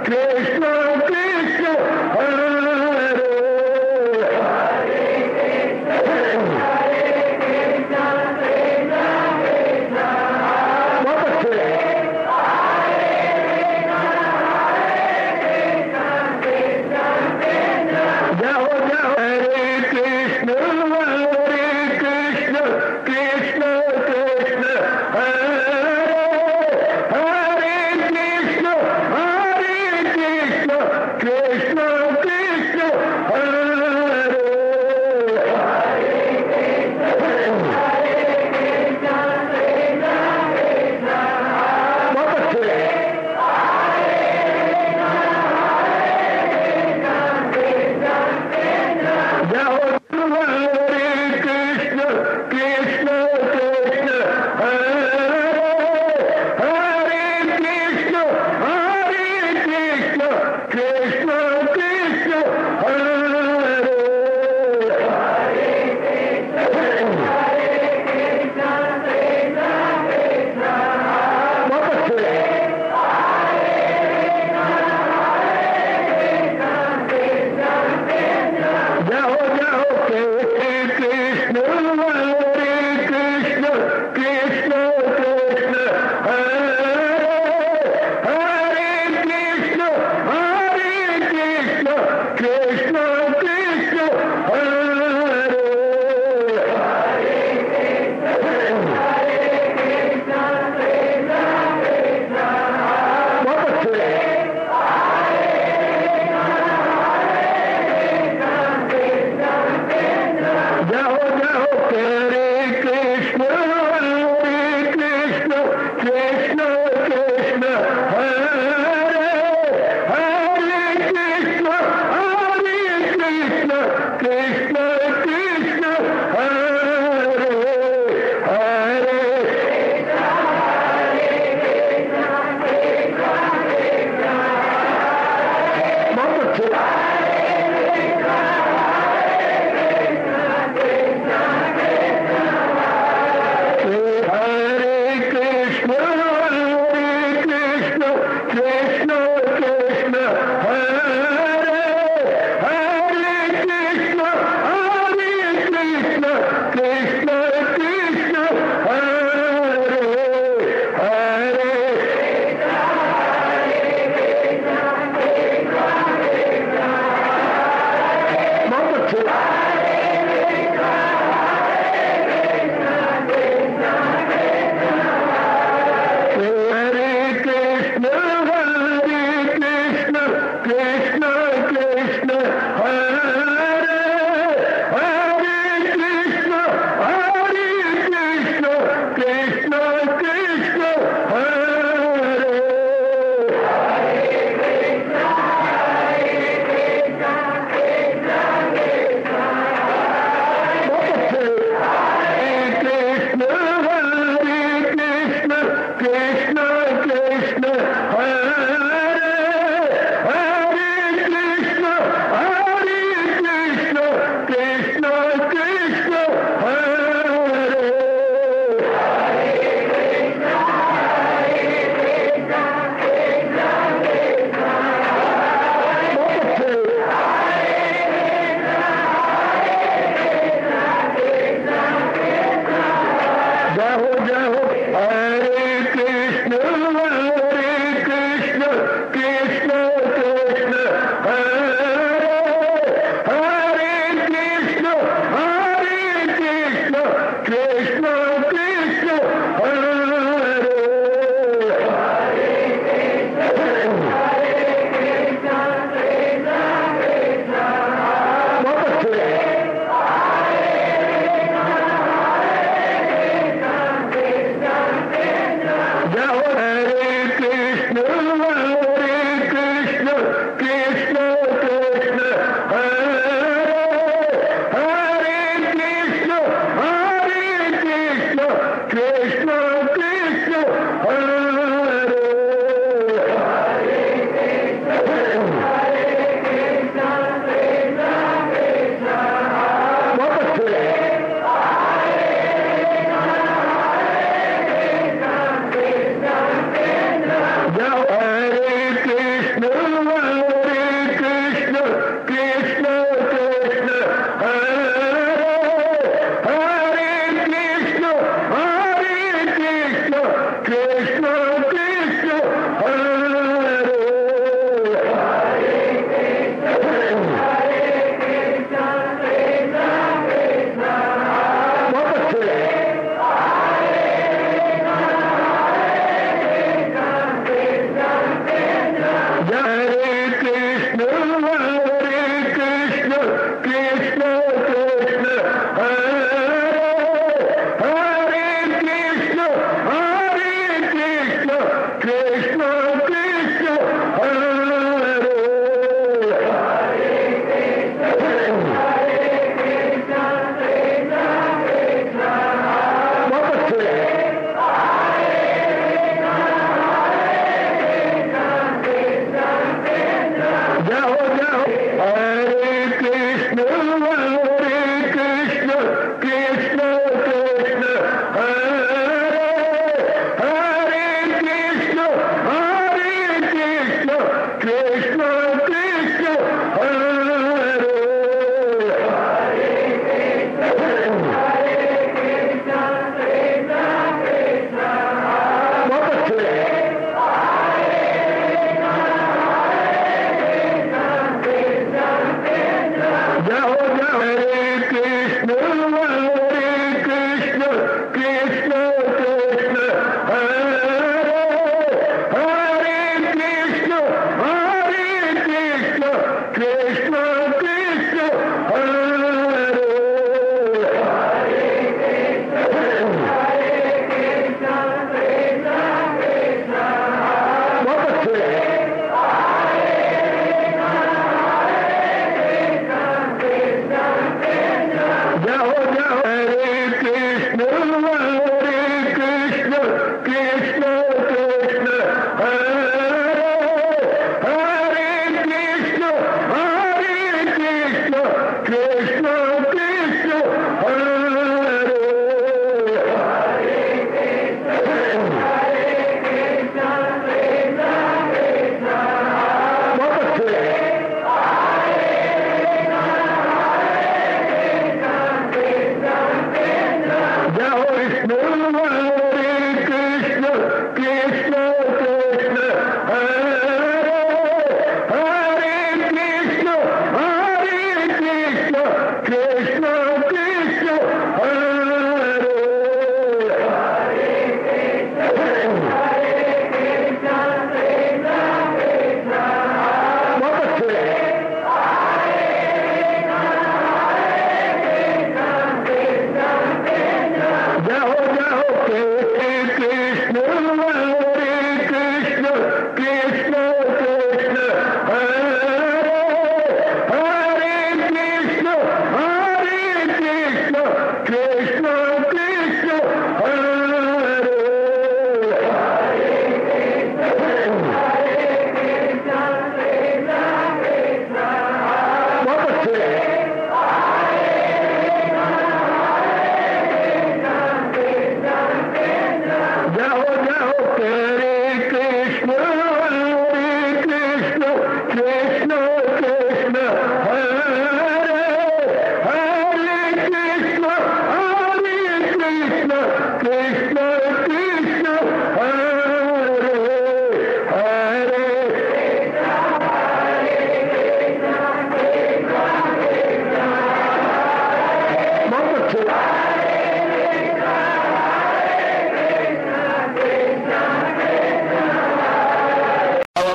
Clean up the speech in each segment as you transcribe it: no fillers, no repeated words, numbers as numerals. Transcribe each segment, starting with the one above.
कृष्ण कृष्ण हरे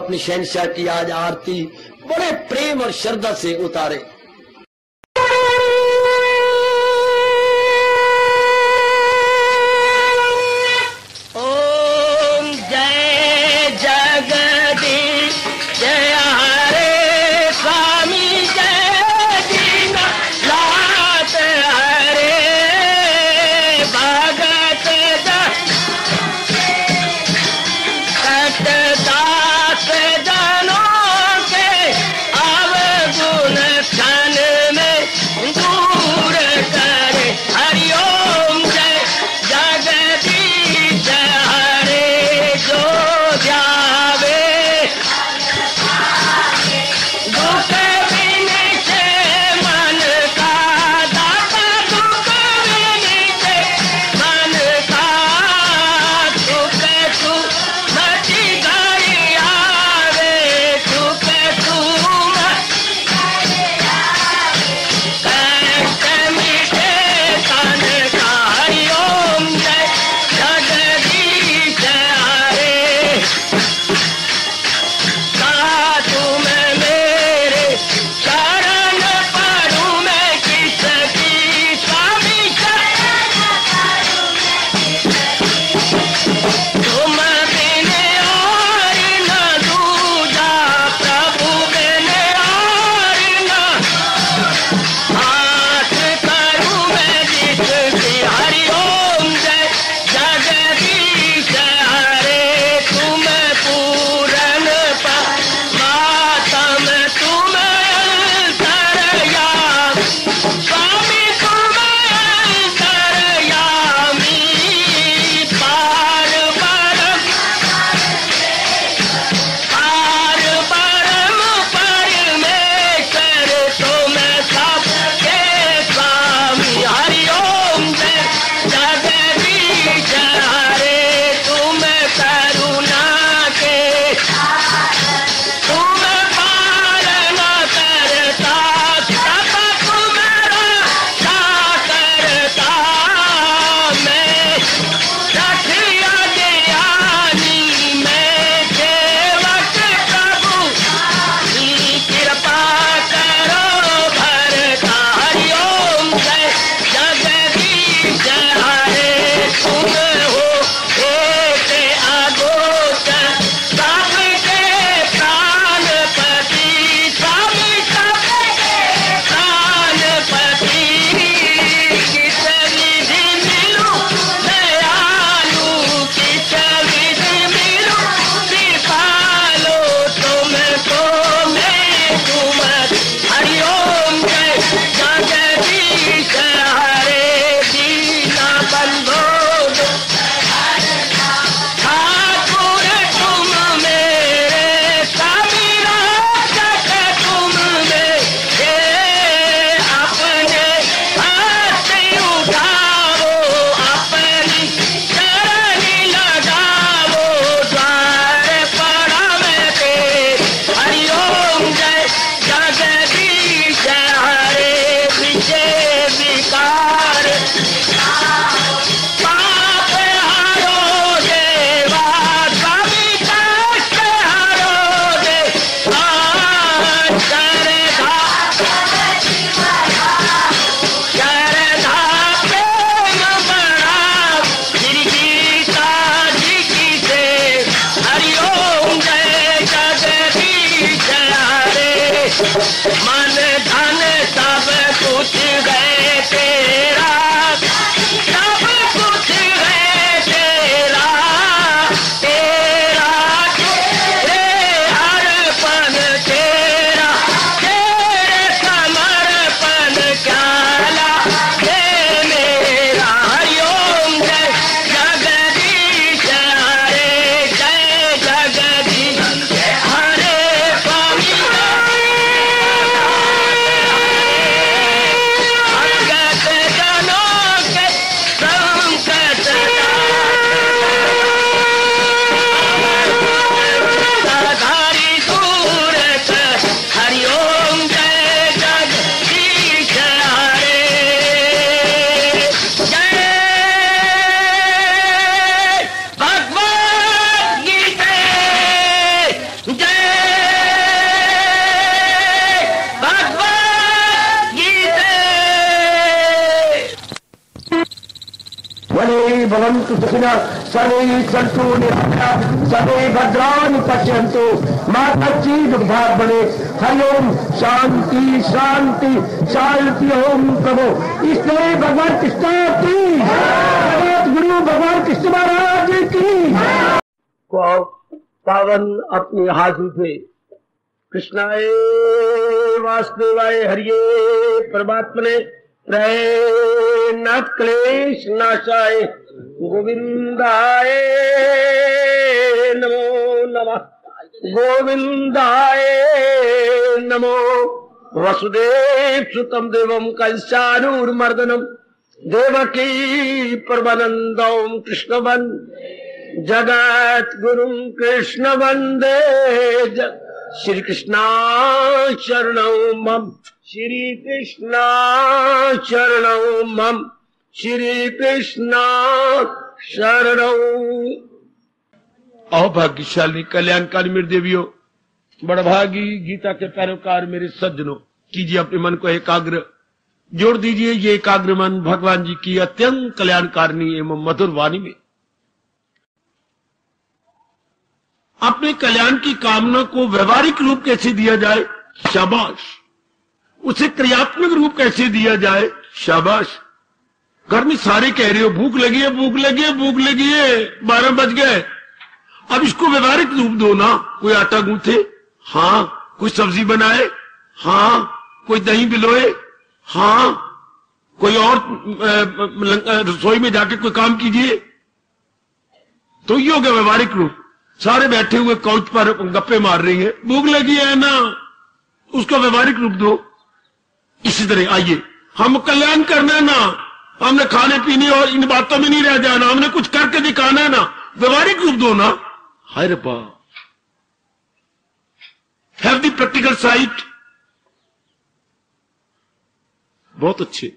अपनी शहंशाह की आज आरती बड़े प्रेम और श्रद्धा से उतारे। ओम जय जगदीश जय हरे स्वामी जय दीना लात हरे भगत सतदास जनों के अवगुण भवन्तु सुखिनः सर्वे सन्तु निरामयाः सर्वे भद्राणि पश्यन्तु मा कश्चित् दुर्भाग्यं भवेत्। हरि ओम शांति शांति शांति। ओम प्रभु इसलिए भगवान कृष्ण की जगत गुरु भगवान कृष्ण महाराज की को पावन अपनी हाथों से कृष्णाय वासुदेवाय हरिये परमात्मने प्रणत क्लेश नाशाय गोविंदाय नमो नमः गोविंदाय नमो। वसुदेव सुतम देवम कंसानुर्मर्दनम देवकी परमानंदम कृष्ण जगत गुरु कृष्ण वंदे श्री कृष्णा शरणं मम श्री कृष्णा शरणं मम श्री कृष्णा शरणं। आओ भाग्यशाली कल्याणकारी मेरे देवियों, बड़भागी गीता के पैरोकार मेरे सज्जनों, कीजिए अपने मन को एकाग्र, जोड़ दीजिए ये एकाग्र मन भगवान जी की अत्यंत कल्याणकारिणी एवं मधुर वाणी में। अपने कल्याण की कामना को व्यवहारिक रूप कैसे दिया जाए, शाबाश। उसे क्रियात्मक रूप कैसे दिया जाए, शाबाश। घर में सारे कह रहे हो भूख लगी है भूख लगी है भूख लगी है, 12 बज गए, अब इसको व्यवहारिक रूप दो ना। कोई आटा गूंथे, हाँ, कोई सब्जी बनाए, हाँ, कोई दही बिलोए, हाँ, कोई और रसोई में जाके कोई काम कीजिए, तो ये हो गया व्यवहारिक रूप। सारे बैठे हुए काउच पर गप्पे मार रही है, भूख लगी है ना, उसका व्यवहारिक रूप दो। इसी तरह आइए, हम कल्याण करना है ना, हमने खाने पीने और इन बातों में नहीं रह जाना, हमने कुछ करके दिखाना है ना, व्यवहारिक रूप दो ना। हर बात हैव द प्रैक्टिकल साइट। बहुत अच्छे।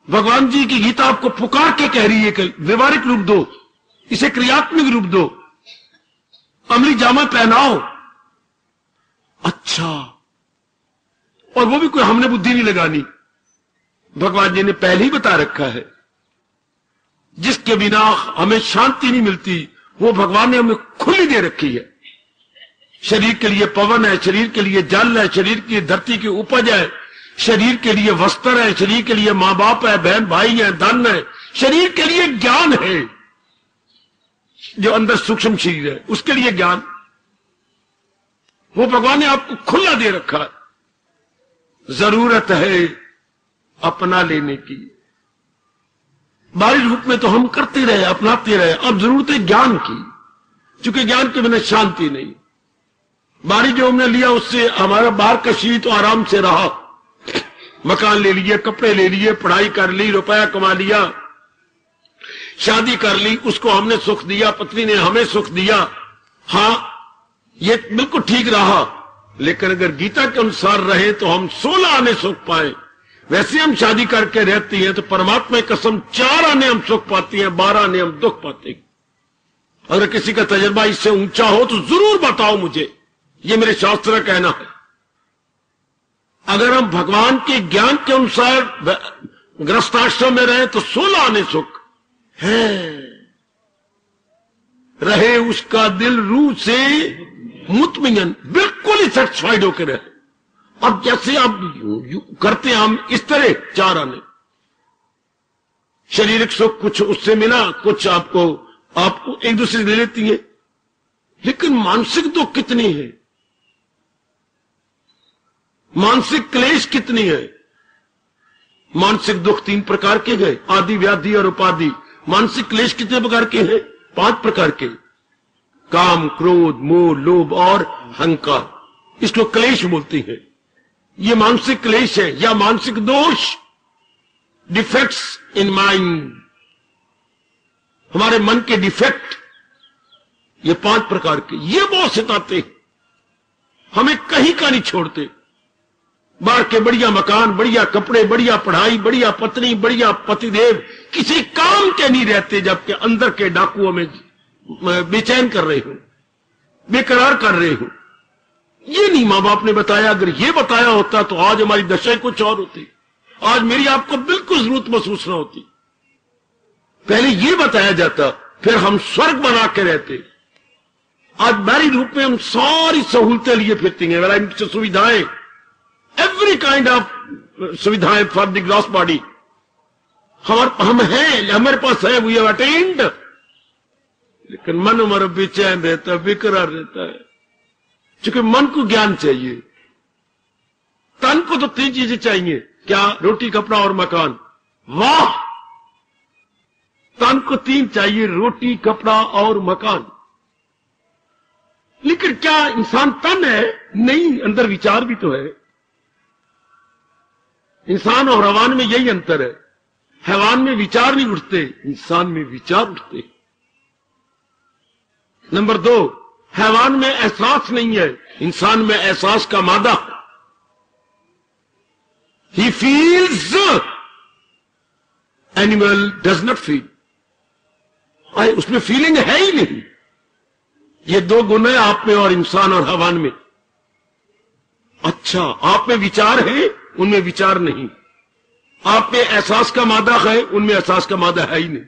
भगवान जी की गीता आपको पुकार के कह रही है कि व्यवहारिक रूप दो, इसे क्रियात्मक रूप दो, अमली जामा पहनाओ। अच्छा, और वो भी कोई हमने बुद्धि नहीं लगानी, भगवान जी ने पहले ही बता रखा है। जिसके बिना हमें शांति नहीं मिलती वो भगवान ने हमें खुली दे रखी है। शरीर के लिए पवन है, शरीर के लिए जल है, शरीर की धरती की उपज है, शरीर के लिए वस्त्र है, शरीर के लिए मां बाप है, बहन भाई है, धन है, शरीर के लिए ज्ञान है, जो अंदर सूक्ष्म शरीर है उसके लिए ज्ञान, वो भगवान ने आपको खुला दे रखा है। जरूरत है अपना लेने की। बाहरी रूप में तो हम करते रहे, अपनाते रहे, अब जरूरत है ज्ञान की, क्योंकि ज्ञान के बिना शांति नहीं। बाहरी जो हमने लिया उससे हमारा बाहर का शरीर तो आराम से रहा, मकान ले लिए, कपड़े ले लिए, पढ़ाई कर ली, रुपया कमा लिया, शादी कर ली, उसको हमने सुख दिया, पत्नी ने हमें सुख दिया, हाँ ये बिल्कुल ठीक रहा। लेकिन अगर गीता के अनुसार रहे तो हम 16 आने सुख पाए। वैसे हम शादी करके रहती हैं तो परमात्मा की कसम 4 आने हम सुख पाती हैं, 12 आने हम दुख पाते हैं। अगर किसी का तजर्बा इससे ऊंचा हो तो जरूर बताओ मुझे, ये मेरे शास्त्र का कहना है। अगर हम भगवान के ज्ञान के अनुसार गृहस्थाश्रम में रहे तो 16 आने सुख है। रहे उसका दिल रूह से मुतमिन, बिल्कुल ही सेटिस्फाइड होकर रहे। अब जैसे आप करते हैं हम इस तरह 4 आने। शारीरिक सुख कुछ उससे मिला, कुछ आपको एक दूसरे से ले लेती है, लेकिन मानसिक दुख कितनी है, मानसिक क्लेश कितनी है। मानसिक दुख 3 प्रकार के गए, आदि व्याधि और उपाधि। मानसिक क्लेश कितने प्रकार के हैं, 5 प्रकार के, काम क्रोध मोह लोभ और अहंकार, इसको क्लेश बोलती है। ये मानसिक क्लेश है या मानसिक दोष, डिफेक्ट्स इन माइंड, हमारे मन के डिफेक्ट, ये 5 प्रकार के। ये बहुत सताते हैं, हमें कहीं का नहीं छोड़ते। बाहर के बढ़िया मकान, बढ़िया कपड़े, बढ़िया पढ़ाई, बढ़िया पत्नी, बढ़िया पतिदेव किसी काम के नहीं रहते, जबकि अंदर के डाकुओं में बेचैन कर रहे हो, बेकरार कर रहे हो। ये नहीं मां बाप ने बताया, अगर ये बताया होता तो आज हमारी दशा कुछ और होती। आज मेरी आपको बिल्कुल जरूरत महसूस न होती। पहले ये बताया जाता, फिर हम स्वर्ग बना के रहते। आज मैरिड रूप में हम सारी सहूलतें लिए फिरती हैं, वैरायटी सुविधाएं, एवरी काइंड ऑफ सुविधाएं फॉर द ग्रॉस बॉडी हम हैं, हमारे पास है, वी हैव अटेन्ड। लेकिन मन हमारा बेचैन रहता है, बेकरार रहता है, क्योंकि मन को ज्ञान चाहिए। तन को तो 3 चीजें चाहिए, क्या? रोटी, कपड़ा और मकान। वाह, तन को 3 चाहिए, रोटी, कपड़ा और मकान। लेकिन क्या इंसान तन है? नहीं, अंदर विचार भी तो है। इंसान और हैवान में यही अंतर है। हैवान में विचार नहीं उठते, इंसान में विचार उठते। नंबर 2, हैवान में एहसास नहीं है, इंसान में एहसास का मादा। He feels, animal does not feel. उसमें फीलिंग है ही नहीं। ये 2 गुण है आप में और इंसान और हैवान में। अच्छा, आप में विचार है, उनमें विचार नहीं। आप में एहसास का मादा है, उनमें एहसास का मादा है ही नहीं।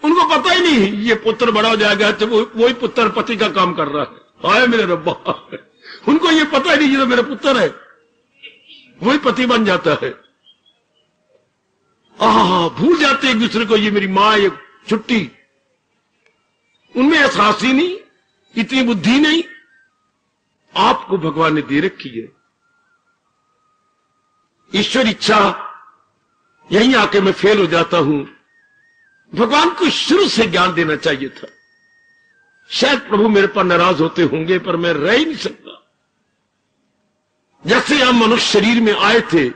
उनको पता ही नहीं ये पुत्र बड़ा हो जाएगा तो वही पुत्र पति का काम कर रहा है। हाय मेरे रब्बा, उनको ये पता ही नहीं ये तो मेरा पुत्र है, वही पति बन जाता है। भूल जाते एक दूसरे को, ये मेरी मां, ये छुट्टी। उनमें एहसास ही नहीं, इतनी बुद्धि नहीं। आपको भगवान ने दे रखी है। ईश्वर इच्छा, यहीं आके मैं फेल हो जाता हूं। भगवान को शुरू से ज्ञान देना चाहिए था। शायद प्रभु मेरे पर नाराज होते होंगे, पर मैं रह ही नहीं सकता। जैसे हम मनुष्य शरीर में आए थे,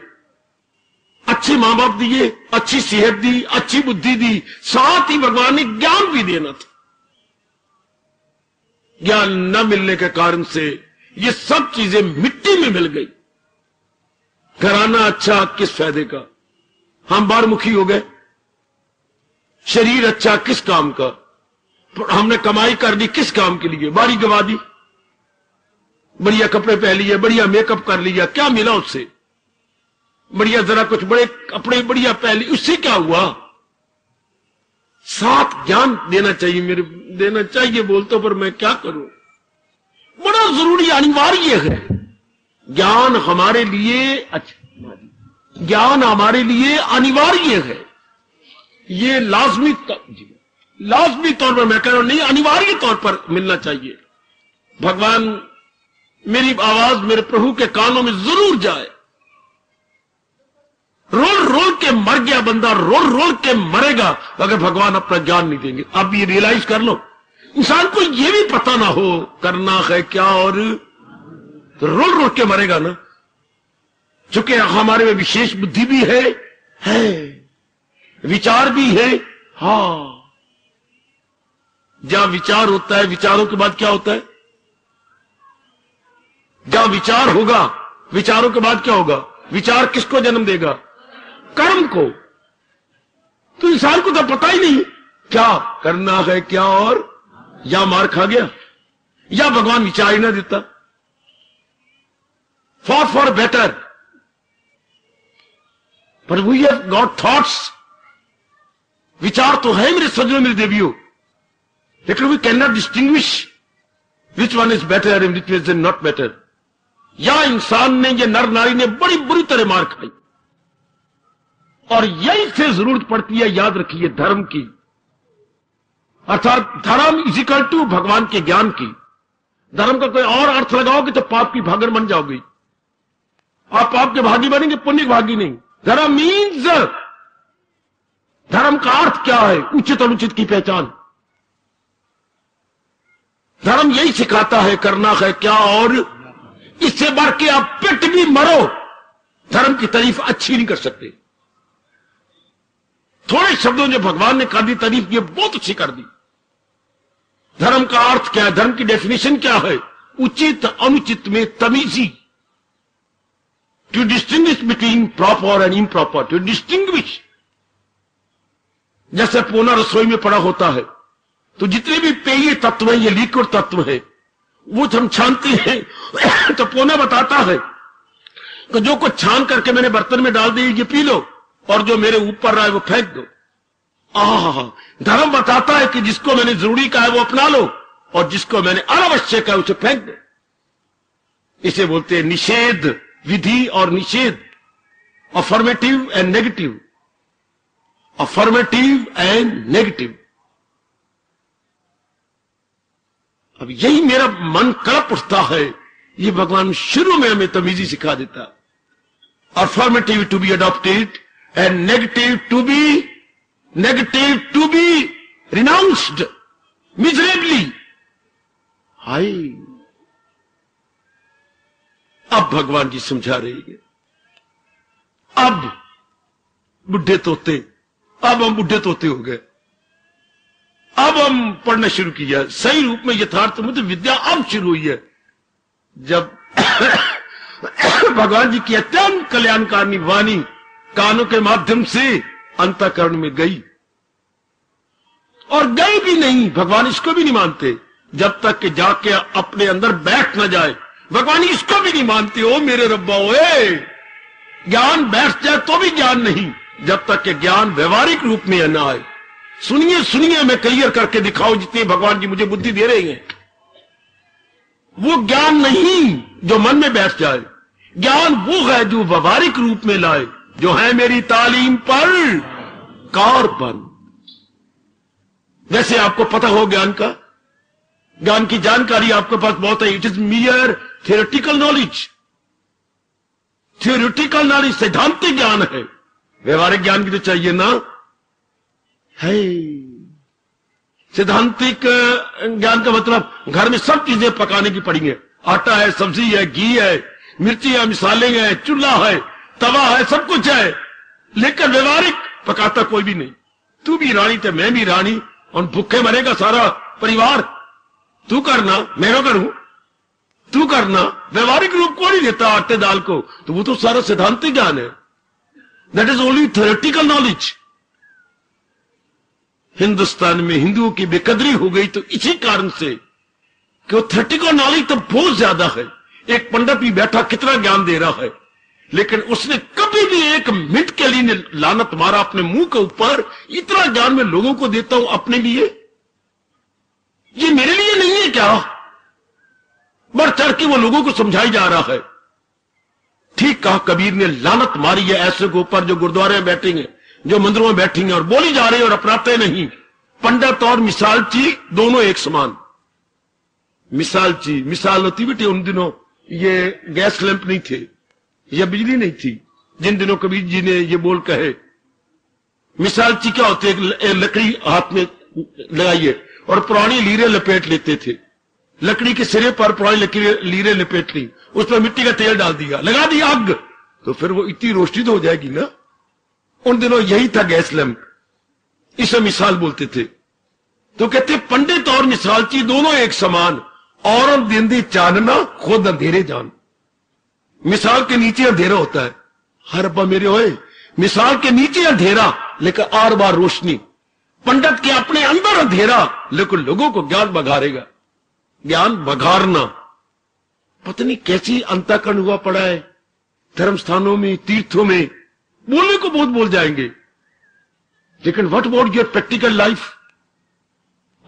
अच्छे मां बाप दिए, अच्छी सेहत दी, अच्छी बुद्धि दी, साथ ही भगवान ने ज्ञान भी देना था। ज्ञान न मिलने के कारण से ये सब चीजें मिट्टी में मिल गई। घराना अच्छा, किस फायदे का? हम बारमुखी हो गए। शरीर अच्छा, किस काम का? हमने कमाई कर दी, किस काम के लिए? बारी गवा दी। बढ़िया कपड़े पहन लिए, बढ़िया मेकअप कर लिया, क्या मिला उससे? बढ़िया जरा कुछ बड़े कपड़े बढ़िया पहन लिए, उससे क्या हुआ? साथ ज्ञान देना चाहिए, मेरे देना चाहिए बोलते, पर मैं क्या करूं? बड़ा जरूरी, अनिवार्य है। ज्ञान हमारे लिए, अच्छा, ज्ञान हमारे लिए अनिवार्य है। ये लाजमी तौर पर मैं कह रहा हूं, नहीं, अनिवार्य तौर पर मिलना चाहिए। भगवान, मेरी आवाज मेरे प्रभु के कानों में जरूर जाए। रोल रोल के मर गया बंदा, रोल रोल के मरेगा अगर भगवान अपना ज्ञान नहीं देंगे। आप ये रियलाइज कर लो। इंसान को ये भी पता ना हो करना है क्या, और तो रोल रोल के मरेगा ना। चूंकि हमारे में विशेष बुद्धि भी है, विचार भी है। हां, जहां विचार होता है, विचारों के बाद क्या होता है? जहां विचार होगा, विचारों के बाद क्या होगा? विचार किसको जन्म देगा? कर्म को। तो इंसान को तो पता ही नहीं क्या करना है क्या, और या मार खा गया, या भगवान विचार ही ना देता। फॉर बेटर, पर वी हैव गॉट थॉट्स। विचार तो है मेरे सज्जनों, मेरे देवियों, लेकिन we can not distinguish which one is better and which is not better. या इंसान ने, ये नर नारी ने बड़ी बुरी तरह मार खाई, और यही से जरूरत पड़ती है, याद रखिए, धर्म की। अर्थात धर्म इज इक्वल टू भगवान के ज्ञान की। धर्म का कोई और अर्थ लगाओगे तो पाप की भागीदार बन जाओगे। आप पाप के भागी बनेंगे, पुण्य के भागी नहीं। धर्म मीन्स, धर्म का अर्थ क्या है? उचित अनुचित की पहचान। धर्म यही सिखाता है करना है क्या, और इससे बढ़ के आप पिट भी मरो, धर्म की तारीफ अच्छी नहीं कर सकते। थोड़े शब्दों जो भगवान ने कर दी तारीफ, ये बहुत अच्छी कर दी। धर्म का अर्थ क्या है? धर्म की डेफिनेशन क्या है? उचित अनुचित में तमीजी, to distinguish between proper and improper, to distinguish. जैसे पोना रसोई में पड़ा होता है, तो जितने भी पेय तत्व हैं, ये लिक्विड तत्व है, वो हम छानते हैं तो पोना बताता है कि जो कुछ छान करके मैंने बर्तन में डाल दी ये पी लो, और जो मेरे ऊपर रहा है वो फेंक दो। धर्म बताता है कि जिसको मैंने जरूरी कहा है वो अपना लो, और जिसको मैंने अनावश्यक कहा उसे फेंक दो। इसे बोलते हैं निषेध विधि और निषेध, affirmative and negative, affirmative and negative. अब यही मेरा मन कड़प उठता है, ये भगवान शुरू में हमें तमीजी सिखा देता। Affirmative to be adopted and negative to be renounced miserably. हाय, अब भगवान जी समझा रही है। अब बुढ़े तोते, अब हम बुढ़े तोते हो गए, अब हम पढ़ना शुरू किया सही रूप में यथार्थ में, तो विद्या अब शुरू हुई है जब भगवान जी की अत्यंत कल्याणकारिणी वाणी कानों के माध्यम से अंतःकरण में गई। और गई भी नहीं, भगवान इसको भी नहीं मानते जब तक कि जाके अपने अंदर बैठ न जाए। भगवान इसको भी नहीं मानते। ओ मेरे रब्बा, ओए ज्ञान बैठ जाए तो भी ज्ञान नहीं, जब तक कि ज्ञान व्यवहारिक रूप में न आए। सुनिए सुनिए, मैं क्लियर करके दिखाऊं जितनी भगवान जी मुझे बुद्धि दे रहे हैं। वो ज्ञान नहीं जो मन में बैठ जाए, ज्ञान वो है जो व्यवहारिक रूप में लाए, जो है मेरी तालीम पर कार्बन। वैसे आपको पता हो ज्ञान का, ज्ञान की जानकारी आपके पास बहुत है। It is मियर theoretical knowledge, theoretical knowledge सैद्धांतिक ज्ञान है, व्यवहारिक ज्ञान की तो चाहिए ना है। सैद्धांतिक ज्ञान का मतलब घर में सब चीजें पकाने की पड़ी है, आटा है, सब्जी है, घी है, मिर्ची है, मिसाले हैं, चूल्हा है, तवा है, सब कुछ है, लेकिन व्यवहारिक पकाता कोई भी नहीं। तू भी रानी थे, मैं भी रानी, और भूखे मरेगा सारा परिवार। तू करना, मैं क्यों करूं, तू करना। व्यवहारिक रूप को नहीं देता आटे दाल को, तो वो तो सारा सैद्धांतिक ज्ञान है। That is only theoretical knowledge. Hindustan में हिंदुओं की बेकदरी हो गई तो इसी कारण से कि वो थ्योरेटिकल नॉलेज तो बहुत ज्यादा है। एक पंडित भी बैठा कितना ज्ञान दे रहा है, लेकिन उसने कभी भी एक मिनट के लिए लानत मारा अपने मुंह के ऊपर, इतना ज्ञान मैं लोगों को देता हूं अपने लिए, ये मेरे लिए नहीं है क्या? बढ़ चढ़ के वो लोगों को समझाई जा रहा है। ठीक कहा कबीर ने, लानत मारी है ऐसे के ऊपर जो गुरुद्वारे में बैठेंगे, जो मंदिरों में बैठेंगे और बोली जा रही है और अपनाते नहीं। पंडित और मिसालची दोनों एक समान। मिसालची, मिसाल होती बेटे, उन दिनों ये गैस लैंप नहीं थे या बिजली नहीं थी जिन दिनों कबीर जी ने ये बोल कहे। मिसालची क्या होती है, लकड़ी हाथ में लगाइए और पुरानी लीरें लपेट लेते थे। लकड़ी के सिरे पर पुरानी लीरें लपेट ली, उसमें मिट्टी का तेल डाल दिया, लगा दी आग, तो फिर वो इतनी रोशनी तो हो जाएगी ना। उन दिनों यही था गैस लैंप, इसे मिसाल बोलते थे। तो कहते पंडित और मिसालची दोनों एक समान, और दिन दी चानना खुद अंधेरे जान। मिसाल के नीचे अंधेरा होता है, हर अब्बा मेरे होए, मिसाल के नीचे अंधेरा लेकिन आर बार रोशनी। पंडित के अपने अंदर अंधेरा लेकिन लोगों को ज्ञान बघारेगा। ज्ञान बघारना पता नहीं कैसी अंतःकरण हुआ पड़ा है। धर्म स्थानों में, तीर्थों में बोलने को बहुत बोल जाएंगे, लेकिन what about your practical life?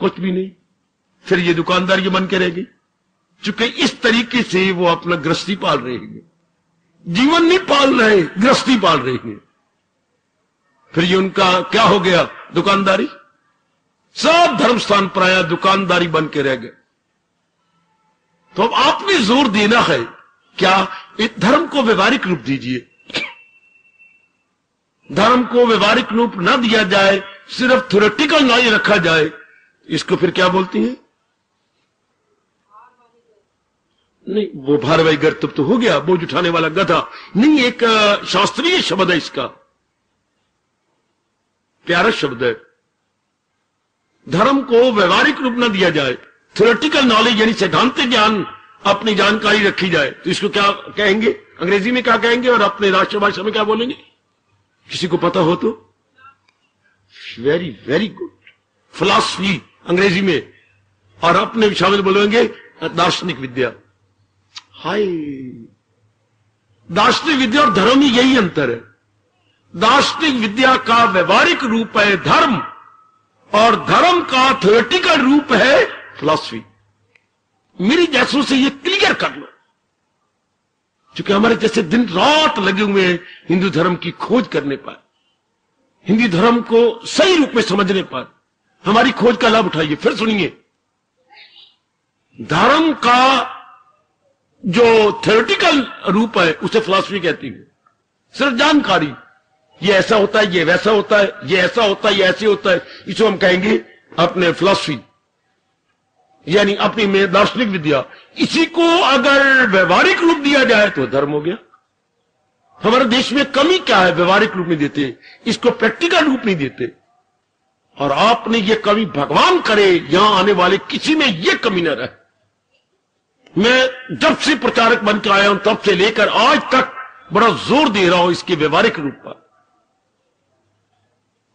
कुछ भी नहीं। फिर ये दुकानदारी बन के रहेगी, चूंकि इस तरीके से वो अपना गृहस्थी पाल रहे हैं, जीवन नहीं पाल रहे, गृहस्थी पाल रहे हैं। फिर ये उनका क्या हो गया? दुकानदारी। सब धर्म स्थान पर आया, दुकानदारी बन के रह गए। तो अब आपने जोर देना है क्या? इस धर्म को व्यवहारिक रूप दीजिए। धर्म को व्यवहारिक रूप ना दिया जाए, सिर्फ थ्योरेटिकल नॉलेज रखा जाए, इसको फिर क्या बोलती हैं? नहीं, वो भारवाही गर्तब तो हो गया, बोझ उठाने वाला गधा नहीं, एक शास्त्रीय शब्द है, इसका प्यारा शब्द है। धर्म को व्यवहारिक रूप न दिया जाए, थ्योरेटिकल नॉलेज यानी सैद्धांतिक ज्ञान अपनी जानकारी रखी जाए, तो इसको क्या कहेंगे? अंग्रेजी में क्या कहेंगे और अपने राष्ट्रभाषा में क्या बोलेंगे? किसी को पता हो तो? Very very good. फिलॉसफी अंग्रेजी में, और अपने विषय में बोलेंगे दार्शनिक विद्या। हाय, दार्शनिक विद्या और धर्म में यही अंतर है। दार्शनिक विद्या का व्यवहारिक रूप है धर्म, और धर्म का थ्योरेटिकल रूप है फिलॉसफी। मेरी जैसों से ये क्लियर कर लो, क्योंकि हमारे जैसे दिन रात लगे हुए हैं हिंदू धर्म की खोज करने पर, हिंदू धर्म को सही रूप में समझने पर। हमारी खोज का लाभ उठाइए। फिर सुनिए, धर्म का जो थ्योरेटिकल रूप है उसे फिलॉसफी कहती है। सिर्फ जानकारी, ये ऐसा होता है, ये वैसा होता है, ये ऐसा होता है, ये ऐसे होता है, इसे हम कहेंगे अपने फिलॉसफी, यानी अपनी में दार्शनिक विद्या। इसी को अगर व्यवहारिक रूप दिया जाए तो धर्म हो गया। हमारे देश में कमी क्या है? व्यवहारिक रूप नहीं देते, इसको प्रैक्टिकल रूप नहीं देते। और आपने ये कमी, भगवान करे यहां आने वाले किसी में ये कमी न रहे। मैं जब से प्रचारक बन के आया हूं तब से लेकर आज तक बड़ा जोर दे रहा हूं इसके व्यवहारिक रूप पर।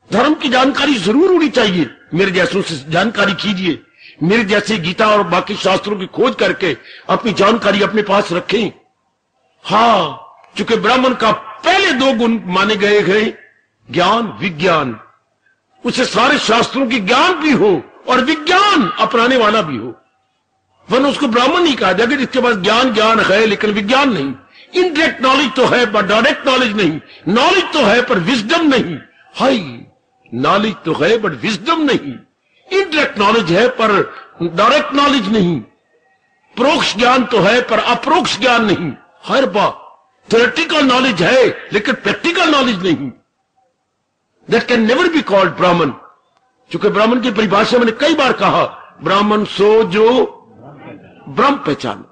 धर्म की जानकारी जरूर होनी चाहिए। मेरे जैसों से जानकारी कीजिए, मेरे जैसे गीता और बाकी शास्त्रों की खोज करके अपनी जानकारी अपने पास रखें। हां, चूंकि ब्राह्मण का पहले 2 गुण माने गए हैं, ज्ञान विज्ञान। उसे सारे शास्त्रों की ज्ञान भी हो और विज्ञान अपनाने वाला भी हो, वरना उसको ब्राह्मण नहीं कहा जाएगा जिसके पास ज्ञान है लेकिन विज्ञान नहीं। इनडायरेक्ट नॉलेज तो है पर डायरेक्ट नॉलेज नहीं, नॉलेज तो है पर विजडम नहीं। हाय, नॉलेज तो है बट विजडम नहीं। इनडायरेक्ट नॉलेज है पर डायरेक्ट नॉलेज नहीं। परोक्ष ज्ञान तो है पर अप्रोक्ष ज्ञान नहीं। हर बात थ्योरेटिकल नॉलेज है लेकिन प्रैक्टिकल नॉलेज नहीं। That can never be called ब्राह्मण। क्योंकि ब्राह्मण की परिभाषा मैंने कई बार कहा, ब्राह्मण सो जो ब्रह्म पहचान,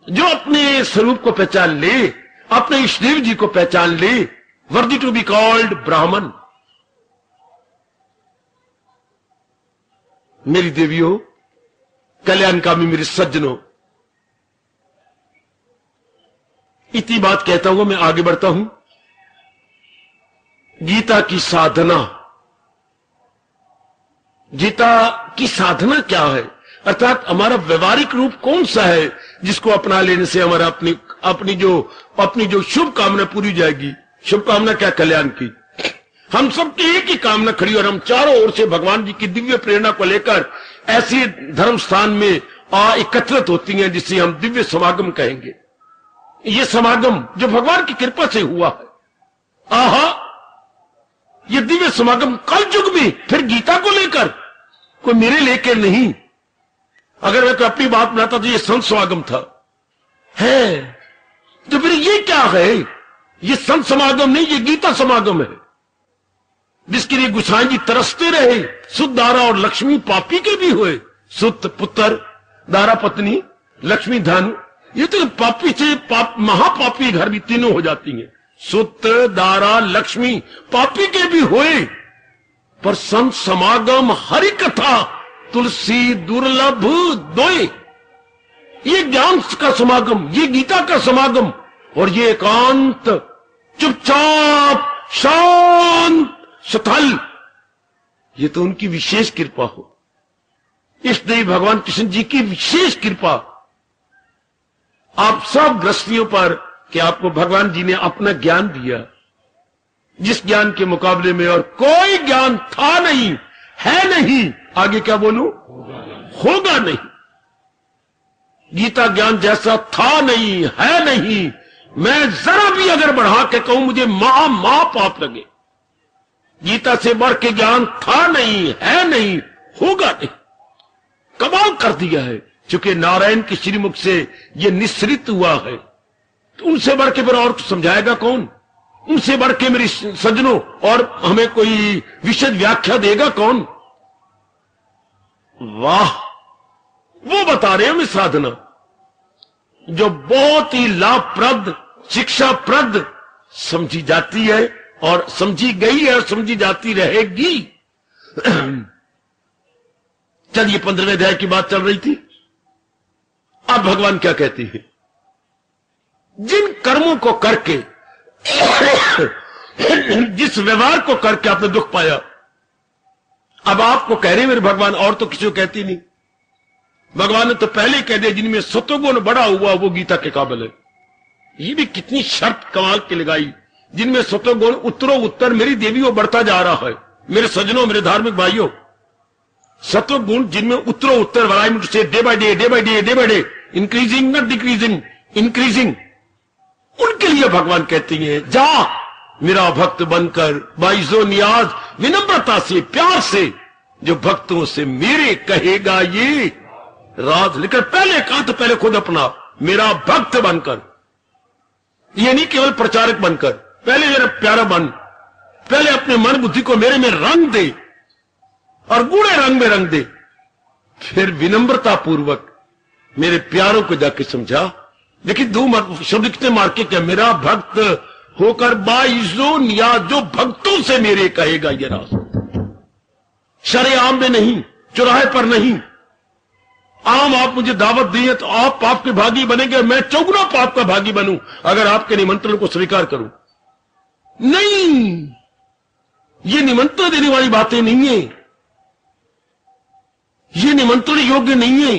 जो अपने स्वरूप को पहचान ले, अपने इष्टदेव जी को पहचान ले, वर्दी टू बी कॉल्ड ब्राह्मण। मेरी देवियों, कल्याणकामी मेरे सज्जनों, इतनी बात कहता हुआ मैं आगे बढ़ता हूं। गीता की साधना, गीता की साधना क्या है, अर्थात हमारा व्यवहारिक रूप कौन सा है जिसको अपना लेने से हमारा अपनी जो शुभ कामना पूरी जाएगी। शुभ कामना क्या? कल्याण की। हम सबकी एक ही कामना खड़ी, और हम चारों ओर से भगवान जी की दिव्य प्रेरणा को लेकर ऐसी धर्म स्थान में एकत्रित होती हैं जिसे हम दिव्य समागम कहेंगे। ये समागम जो भगवान की कृपा से हुआ है, आहा, ये दिव्य समागम कल युग में फिर गीता को लेकर, कोई मेरे लेकर नहीं। अगर मैं कोई अपनी बात बनाता तो ये संत समागम था, है तो फिर ये क्या है? ये संत समागम नहीं, ये गीता समागम है, जिसके लिए गोसाई जी तरसते रहे। सुत, दारा और लक्ष्मी पापी के भी हुए। सुत पुत्र, दारा पत्नी, लक्ष्मी धन, ये तो पापी से महापापी घर भी तीनों हो जाती हैं। सुत, दारा, लक्ष्मी पापी के भी हुए। पर संत समागम, हरि कथा, तुलसी दुर्लभ दोए, ये ज्ञान का समागम, ये गीता का समागम, और ये एकांत चुपचाप शांत स्थल, ये तो उनकी विशेष कृपा हो। इसलिए भगवान कृष्ण जी की विशेष कृपा आप सब ग्रस्तियों पर कि आपको भगवान जी ने अपना ज्ञान दिया, जिस ज्ञान के मुकाबले में और कोई ज्ञान था नहीं, है नहीं, आगे क्या बोलूं, होगा नहीं। गीता ज्ञान जैसा था नहीं, है नहीं। मैं जरा भी अगर बढ़ा के कहूं मुझे महा पाप लगे। गीता से बढ़ के ज्ञान था नहीं, है नहीं, होगा नहीं। कमाल कर दिया है, क्योंकि नारायण के श्रीमुख से यह निश्रित हुआ है, तो उनसे बढ़ के फिर और समझाएगा कौन? उनसे बढ़ के मेरे सज्जनों और हमें कोई विशद व्याख्या देगा कौन? वाह, वो बता रहे हैं हमें साधना जो बहुत ही लाभप्रद, शिक्षाप्रद समझी जाती है, और समझी गई है और समझी जाती रहेगी। चलिए 15वें अध्याय की बात चल रही थी। अब भगवान क्या कहते हैं? जिन कर्मों को करके, जिस व्यवहार को करके आपने दुख पाया, अब आपको कह रहे मेरे भगवान, और तो किसी को कहती नहीं। भगवान ने तो पहले कह दिया जिनमें सतोगुण बड़ा हुआ वो गीता के काबिल है। ये भी कितनी शर्त कमाल की लगाई, जिनमें सत्वगुण उत्तरों उत्तर मेरी देवियों बढ़ता जा रहा है। मेरे सज्जनों, मेरे धार्मिक भाइयों, सत्वगुण जिनमें उत्तरों उत्तर वराइम से day by day day by day day by day increasing not decreasing increasing, उनके लिए भगवान कहती है जा मेरा भक्त बनकर बाइजो नियाज, विनम्रता से प्यार से जो भक्तों से मेरे कहेगा ये राज लेकर। पहले कहा तो पहले खुद अपना मेरा भक्त बनकर, ये नहीं केवल प्रचारक बनकर, पहले मेरा प्यारा बन, पहले अपने मन बुद्धि को मेरे में रंग दे और गूढ़े रंग में रंग दे, फिर विनम्रता पूर्वक मेरे प्यारों को जाके समझा। देखिए दो शब्द कितने मार के क्या, मेरा भक्त होकर बाइजो नियाज, जो भक्तों से मेरे कहेगा ये राज, शरेआम में नहीं, चौराहे पर नहीं। आम आप मुझे दावत दी है तो आप पाप के भागी बनेंगे, मैं चौगुना पाप का भागी बनूं अगर आपके निमंत्रण को स्वीकार करूं। नहीं, ये निमंत्रण देने वाली बातें नहीं है, ये निमंत्रण योग्य नहीं है।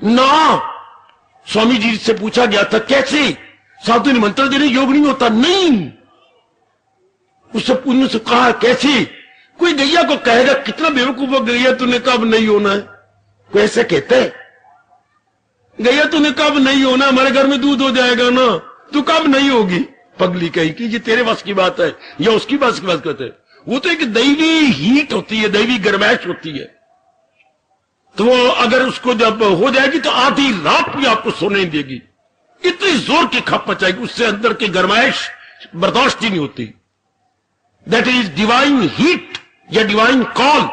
ना, स्वामी जी से पूछा गया था कैसे साधु निमंत्रण देने योग्य नहीं होता। नहीं, उससे कहा कैसे, कोई गैया को कहेगा कितना बेवकूफ हो गैया, तूने कब नहीं होना है, कोई ऐसे कहते है गैया तूने कब नहीं होना, हमारे घर में दूध हो जाएगा ना, तू कब नहीं होगी। पगली कही कि ये तेरे बस की बात है या उसकी बस की बात करते है। वो तो एक दैवी हीट होती है, दैवी गर्मैश होती है, तो वो अगर उसको जब हो जाएगी तो आधी रात भी आपको सोने नहीं देगी, इतनी जोर की खप मचाएगी, उससे अंदर की गर्माइश बर्दाश्त ही नहीं होती। दैट इज डिवाइन हीट या डिवाइन कॉल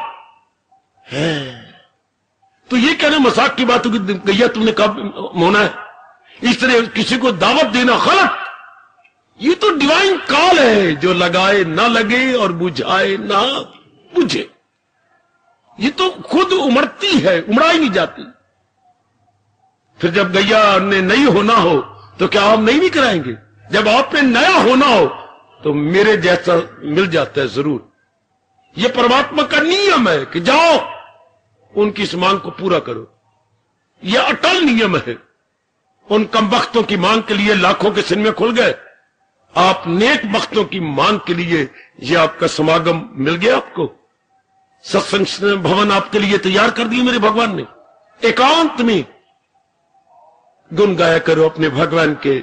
है। तो ये कहना मजाक की बात होगी गैया तुमने कब होना है, इस तरह किसी को दावत देना गलत। ये तो डिवाइन कॉल है, जो लगाए ना लगे और बुझाए ना बुझे, ये तो खुद उमड़ती है, उमड़ा ही नहीं जाती। फिर जब गैया ने नहीं होना हो तो क्या हम नहीं भी कराएंगे, जब आप में नया होना हो तो मेरे जैसा मिल जाता है जरूर। यह परमात्मा का नियम है कि जाओ उनकी इस मांग को पूरा करो, यह अटल नियम है। उन कम वक्तों की मांग के लिए लाखों के सिनेमे खुल गए, आप नेक वक्तों की मांग के लिए यह आपका समागम मिल गया। आपको सत्संग भवन आपके लिए तैयार कर दिए मेरे भगवान ने। एकांत में गुण गाया करो अपने भगवान के,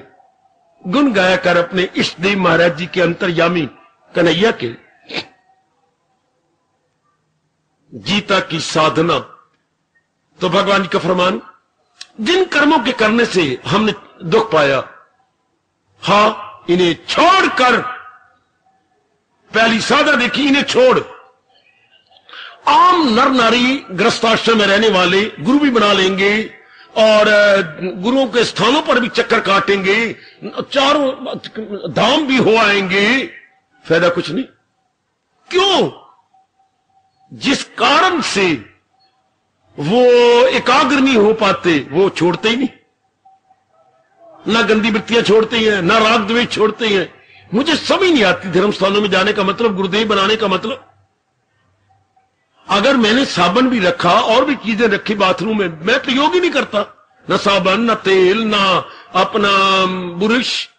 गुण गाया कर अपने इष्ट देव महाराज जी के अंतर्यामी कन्हैया के। गीता की साधना तो भगवान जी का फरमान, जिन कर्मों के करने से हमने दुख पाया, हां इन्हें छोड़कर, पहली साधना देखी, इन्हें छोड़। आम नर नारी गृहस्थाश्रम में रहने वाले गुरु भी बना लेंगे और गुरुओं के स्थानों पर भी चक्कर काटेंगे, चारों धाम भी हो आएंगे, फायदा कुछ नहीं। क्यों? जिस कारण से वो एकाग्र नहीं हो पाते वो छोड़ते ही नहीं, ना गंदी वृत्तियां छोड़ते हैं, ना राग द्वेष छोड़ते हैं। मुझे समझ नहीं आती धर्म स्थानों में जाने का मतलब, गुरुदेव बनाने का मतलब। अगर मैंने साबन भी रखा और भी चीजें रखी बाथरूम में, मैं प्रयोग ही नहीं करता, न साबन, न तेल, न अपना बुरश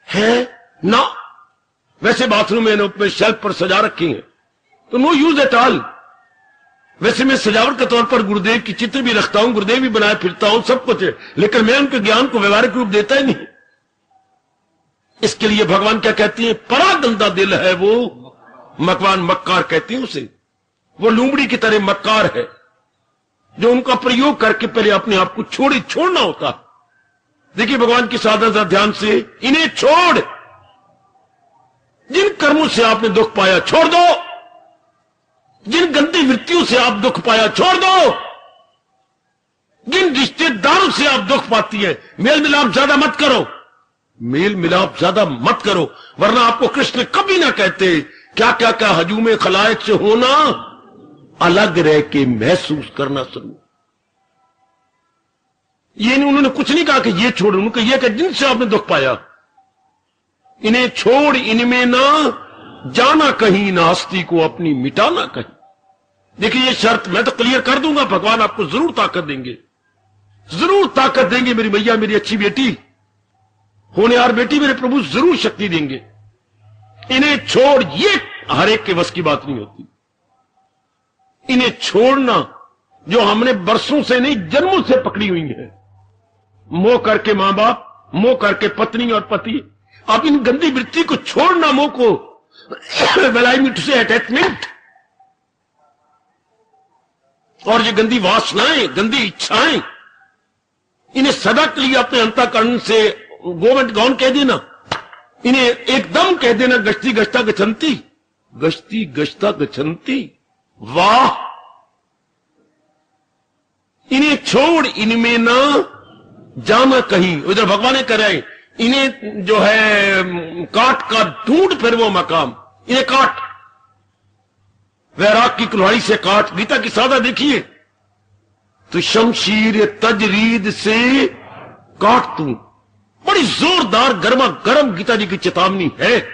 है ना, वैसे बाथरूम में शेल्फ पर सजा रखी है, तो नो यूज एट ऑल। वैसे मैं सजावट के तौर पर गुरुदेव की चित्र भी रखता हूं, गुरुदेव भी बनाए फिरता हूं, सब कुछ है, लेकिन मैं उनके ज्ञान को व्यवहारिक रूप देता ही नहीं। इसके लिए भगवान क्या कहती है, बड़ा गंदा दिल है वो, भगवान मक्कार कहती है उसे। वो लूमड़ी की तरह मक्कार है, जो उनका प्रयोग करके पहले अपने आप को छोड़ना होता। देखिए भगवान की साधना ध्यान से, इन्हें छोड़, जिन कर्मों से आपने दुख पाया छोड़ दो, जिन गंदी वृत्तियों से आप दुख पाया छोड़ दो, जिन रिश्तेदारों से आप दुख पाती है, मेल मिलाप ज्यादा मत करो, मेल मिलाप ज्यादा मत करो, वरना आपको कृष्ण कभी ना कहते क्या क्या क्या हजूम खलायक से होना, अलग रह के महसूस करना शुरू। ये नहीं, उन्होंने कुछ नहीं कहा कि ये छोड़, उन्होंने यह कहा जिनसे आपने दुख पाया इन्हें छोड़, इनमें ना जाना कहीं, ना हस्ती को अपनी मिटाना कहीं। देखिए ये शर्त मैं तो क्लियर कर दूंगा, भगवान आपको जरूर ताकत देंगे। जरूर ताकत देंगे मेरी मैया, मेरी अच्छी बेटी, होनहार बेटी, मेरे प्रभु जरूर शक्ति देंगे। इन्हें छोड़, ये हर एक के बस की बात नहीं होती। इन्हें छोड़ना जो हमने बरसों से नहीं जन्मों से पकड़ी हुई है, मोह करके मां बाप, मोह करके पत्नी और पति। अब इन गंदी वृत्ति को छोड़ना, मोह को, वेलाइमेंट से अटैचमेंट, और ये गंदी वासनाएं, गंदी इच्छाएं, इन्हें सदा के लिए अपने अंतःकरण से गोवंट गौन कह देना, इन्हें एकदम कह देना गश्ती गश्ता गच्छन्ति, गश्ती गश्ता गच्छन्ति। वाह, इन्हें छोड़, इनमें ना जाना कहीं। उधर भगवान ने कराए, इन्हें जो है काट का ढूंढ फिर वो मकाम, इन्हें काट, वैराग की कुल्हाड़ी से काट। गीता की सादा देखिए, तो शमशीर तजरीद से काट तू। बड़ी जोरदार गर्मा गर्म गीता जी की चेतावनी है।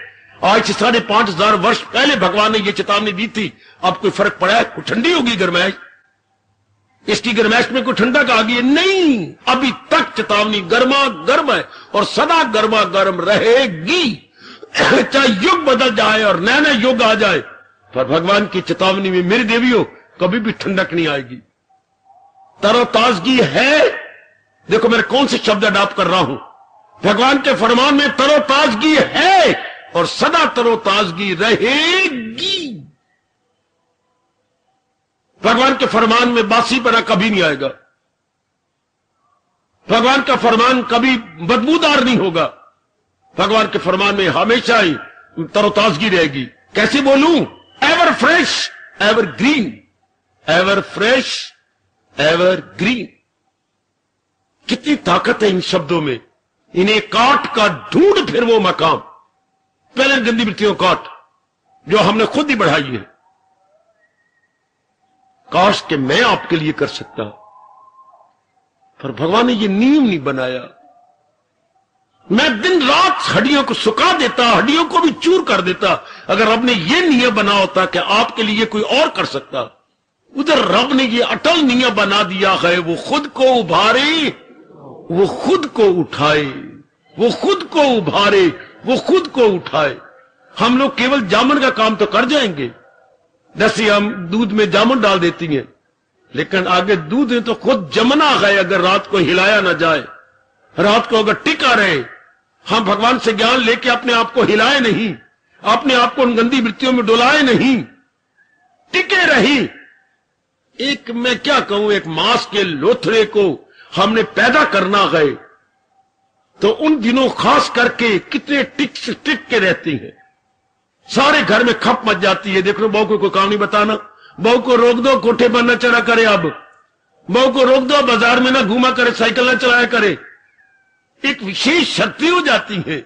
आज से 5,500 वर्ष पहले भगवान ने यह चेतावनी दी थी। अब कोई फर्क पड़ा है? कोई ठंडी होगी गर्माइश? इसकी गर्माइश में कोई ठंडा का आ गई? नहीं, अभी तक चेतावनी गर्मा गर्म है और सदा गर्मा गर्म रहेगी, चाहे युग बदल जाए और नया नया युग आ जाए। पर भगवान की चेतावनी में मेरी देवियों कभी भी ठंडक नहीं आएगी, तरोताजगी है। देखो मेरे कौन से शब्द अडॉप्ट कर रहा हूं। भगवान के फरमान में तरोताजगी है और सदा तरोताजगी रहेगी। भगवान के फरमान में बासीपना कभी नहीं आएगा। भगवान का फरमान कभी बदबूदार नहीं होगा। भगवान के फरमान में हमेशा ही तरोताजगी रहेगी। कैसे बोलूं? Ever fresh ever green, ever fresh ever green. कितनी ताकत है इन शब्दों में। इन्हें काट का ढूंढ फिर वो मकाम। पहले गंदी वृत्तियों काट जो हमने खुद ही बढ़ाई है। काश के मैं आपके लिए कर सकता, पर भगवान ने ये नियम नहीं बनाया। मैं दिन रात हड्डियों को सुखा देता, हड्डियों को भी चूर कर देता। अगर रब ने ये नियम बना होता कि आपके लिए कोई और कर सकता, उधर रब ने ये अटल नियम बना दिया है, वो खुद को उभारे, वो खुद को उठाए, वो खुद को उभारे, वो खुद को उठाए। हम लोग केवल जामुन का काम तो कर जाएंगे, जैसे हम दूध में जामुन डाल देती हैं, लेकिन आगे दूध में तो खुद जमना है। अगर रात को हिलाया ना जाए, रात को अगर टिका रहे, हम भगवान से ज्ञान लेके अपने आप को हिलाए नहीं, अपने आप को उन गंदी वृत्तियों में डुलाए नहीं, टिके रही। एक मैं क्या कहूं, एक मांस के लोथड़े को हमने पैदा करना है तो उन दिनों खास करके कितने टिक के रहती हैं। सारे घर में खप मच जाती है। देख लो, बहू को कोई काम नहीं बताना, बहू को रोक दो कोठे पर न चढ़ा करे, अब बहू को रोक दो बाजार में ना घूमा करे, साइकिल ना चलाया करे। एक विशेष शक्ति हो जाती है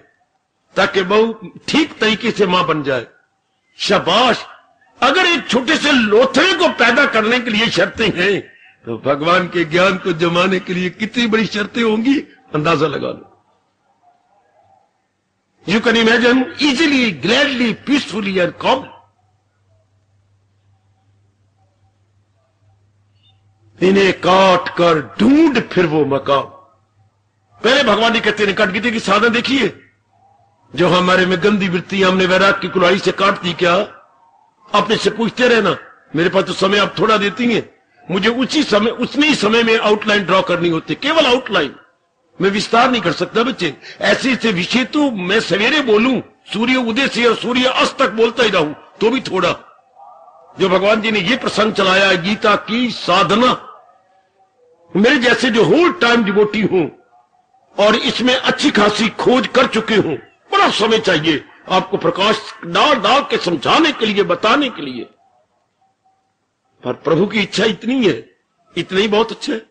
ताकि बहू ठीक तरीके से मां बन जाए। शाबाश। अगर एक छोटे से लोथड़े को पैदा करने के लिए शर्तें हैं, तो भगवान के ज्ञान को जमाने के लिए कितनी बड़ी शर्तें होंगी, अंदाजा लगा लो। You can imagine easily, gladly, peacefully and calm. इन्हें काट कर ढूंढ फिर वो मकाम। पहले भगवान जी कहते हैं, कटगीते की साधन देखिए, जो हमारे में गंदी वृत्ति हमने वैराग की कुल्हाड़ी से काट दी। क्या अपने से पूछते रहना, मेरे पास तो समय आप थोड़ा देती हैं, मुझे उसी समय उतने ही समय में आउटलाइन ड्रॉ करनी होती, केवल आउटलाइन, मैं विस्तार नहीं कर सकता बच्चे। ऐसे ऐसे विषय तो मैं सवेरे बोलूं, सूर्य उदय से और सूर्य अस्त तक बोलता ही रहूं तो भी थोड़ा। जो भगवान जी ने ये प्रसंग चलाया, गीता की साधना, मेरे जैसे जो होल टाइम डिवोटी हूं और इसमें अच्छी खासी खोज कर चुके हूं, बड़ा समय चाहिए आपको प्रकाश डाल डाल के समझाने के लिए, बताने के लिए। पर प्रभु की इच्छा इतनी है, इतना ही बहुत अच्छा है।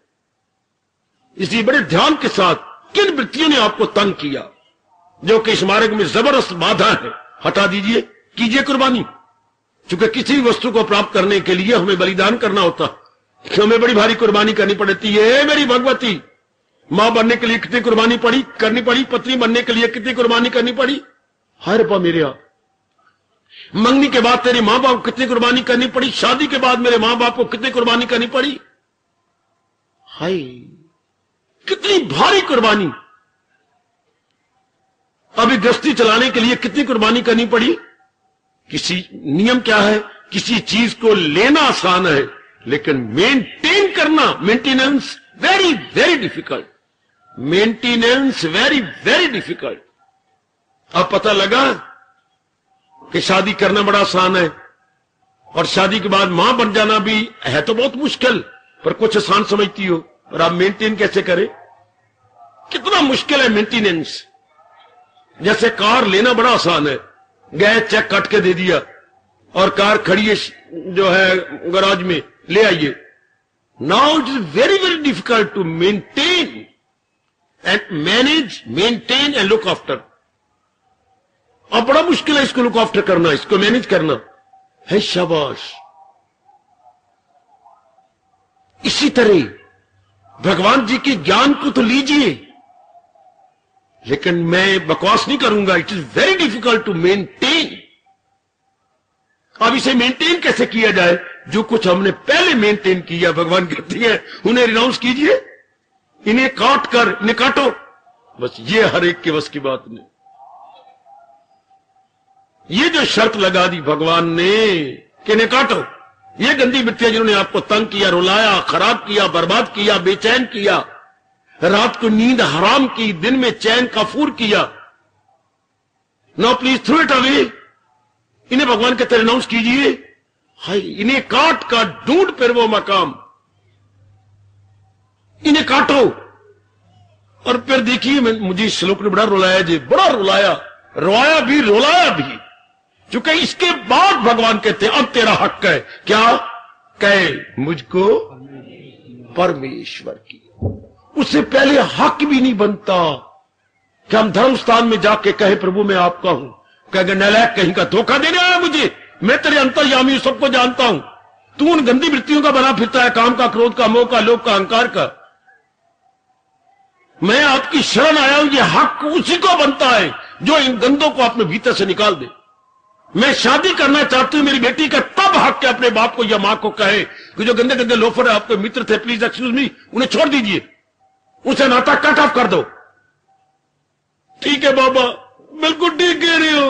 इसलिए बड़े ध्यान के साथ किन वृत्तियों ने आपको तंग किया, जो कि इस मार्ग में जबरदस्त बाधा है, हटा दीजिए, कीजिए कुर्बानी। क्योंकि किसी वस्तु को प्राप्त करने के लिए हमें बलिदान करना होता, हमें बड़ी भारी कुर्बानी करनी पड़ती है। मेरी भगवती, मां बनने के लिए कितनी कुर्बानी करनी पड़ी, पत्नी बनने के लिए कितनी कुर्बानी करनी पड़ी। हाय रब्बा मेरे, मंगनी के बाद तेरे मां बाप को कितनी कुर्बानी करनी पड़ी, शादी के बाद मेरे मां बाप को कितनी कुर्बानी करनी पड़ी। हाय कितनी भारी कुर्बानी। अभी गृहस्थी चलाने के लिए कितनी कुर्बानी करनी पड़ी। किसी नियम क्या है, किसी चीज को लेना आसान है, लेकिन मेंटेन करना, maintenance very very difficult, maintenance very very difficult. अब पता लगा कि शादी करना बड़ा आसान है और शादी के बाद मां बन जाना भी है तो बहुत मुश्किल, पर कुछ आसान समझती हो, और आप मेंटेन कैसे करें, कितना मुश्किल है मेंटेनेंस। जैसे कार लेना बड़ा आसान है, गए चेक कट के दे दिया और कार खड़ी है जो है गराज में, ले आइए। Now it is very very difficult to maintain and manage, maintain and look after. अब बड़ा मुश्किल है इसको लुक आफ्टर करना, इसको मैनेज करना है। शाबाश। इसी तरह भगवान जी के ज्ञान को तो लीजिए, लेकिन मैं बकवास नहीं करूंगा, it is very difficult to maintain. अब इसे मेंटेन कैसे किया जाए, जो कुछ हमने पहले मेंटेन किया, भगवान कहती है उन्हें रिनाउंस कीजिए, इन्हें काट कर इन्हें काटो। बस ये हर एक के बस की बात नहीं। ये जो शर्त लगा दी भगवान ने कि इन्हें काटो, ये गंदी वृत्तियां जिन्होंने आपको तंग किया, रुलाया, खराब किया, बर्बाद किया, बेचैन किया, रात को नींद हराम की, दिन में चैन काफूर किया, now please throw it away. इन्हें भगवान के तरह अनाउंस कीजिए, हाय इन्हें काट का ढूंढ फिर वो मकाम, इन्हें काटो। और फिर देखिए मुझे इस श्लोक ने बड़ा रुलाया जी, बड़ा रुलाया, रोया भी रुलाया भी, क्योंकि इसके बाद भगवान कहते हैं अब तेरा हक है, क्या कहे मुझको परमेश्वर की। उससे पहले हक भी नहीं बनता कि हम धर्म स्थान में जाके कहे प्रभु मैं आपका हूं, कहेंगे नलायक कहीं का, धोखा देने आया मुझे, मैं तेरे अंतर्यामी हूं, सबको जानता हूं, तू उन गंदी वृत्तियों का बना फिरता है, काम का, क्रोध का, मोह का, लोभ का, अहंकार का। मैं आपकी शरण आया हूं, ये हक उसी को बनता है जो इन गंदों को अपने भीतर से निकाल दे। मैं शादी करना चाहती हूं मेरी बेटी का, तब हक के अपने बाप को या मां को कहे कि जो गंदे गंदे लोफर है आपके मित्र थे, प्लीज एक्सक्यूज मी, उन्हें छोड़ दीजिए, उसे नाता कट ऑफ कर दो। ठीक है बाबा, बिल्कुल ठीक कह रहे हो,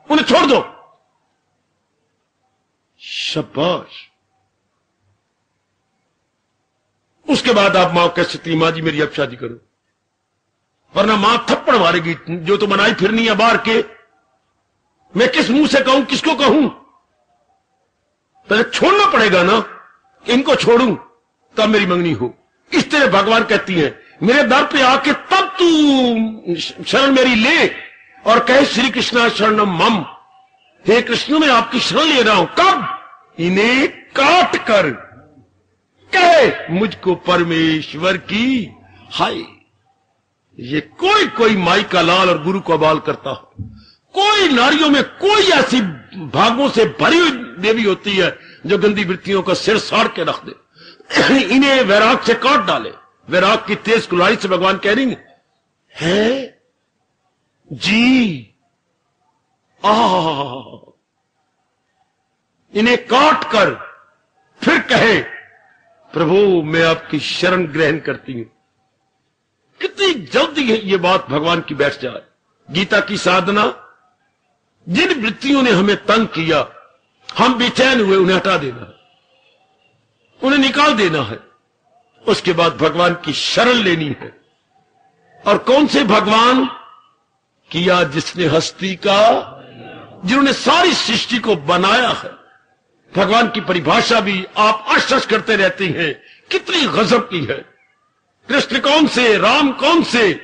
उन्हें छोड़ दो। शाबाश। उसके बाद आप मां कह सकती मां जी मेरी अब शादी करो, वरना मां थप्पड़ मारेगी, जो तो मनाई फिरनी है बाहर के, मैं किस मुंह से कहूं, किसको कहूं। पहले छोड़ना पड़ेगा ना, इनको छोड़ूं तब मेरी मंगनी हो। इस तरह भगवान कहती है मेरे दर पे आके तब तू शरण मेरी ले और कहे श्री कृष्णा शरणम मम, हे कृष्ण मैं आपकी शरण ले रहा हूं। कब? इन्हें काट कर कहे मुझको परमेश्वर की। हाय, ये कोई कोई माई का लाल और गुरु का बाल करता हो, कोई नारियों में कोई ऐसी भागों से भरी हुई देवी होती है जो गंदी वृत्तियों का सिर साड़ के रख दे, इन्हें वैराग से काट डाले। वैराग की तेज कुल्हाड़ी से भगवान कह रही है जी, इन्हें काट कर फिर कहे प्रभु मैं आपकी शरण ग्रहण करती हूं। कितनी जल्दी ये बात भगवान की बैठ जाए। गीता की साधना, जिन वृत्तियों ने हमें तंग किया, हम बेचैन हुए, उन्हें हटा देना है, उन्हें निकाल देना है। उसके बाद भगवान की शरण लेनी है। और कौन से भगवान? किया जिसने हस्ती का, जिन्होंने सारी सृष्टि को बनाया है। भगवान की परिभाषा भी आप आश्चर्य करते रहते हैं, कितनी गजब की है। कृष्ण कौन से, राम कौन से?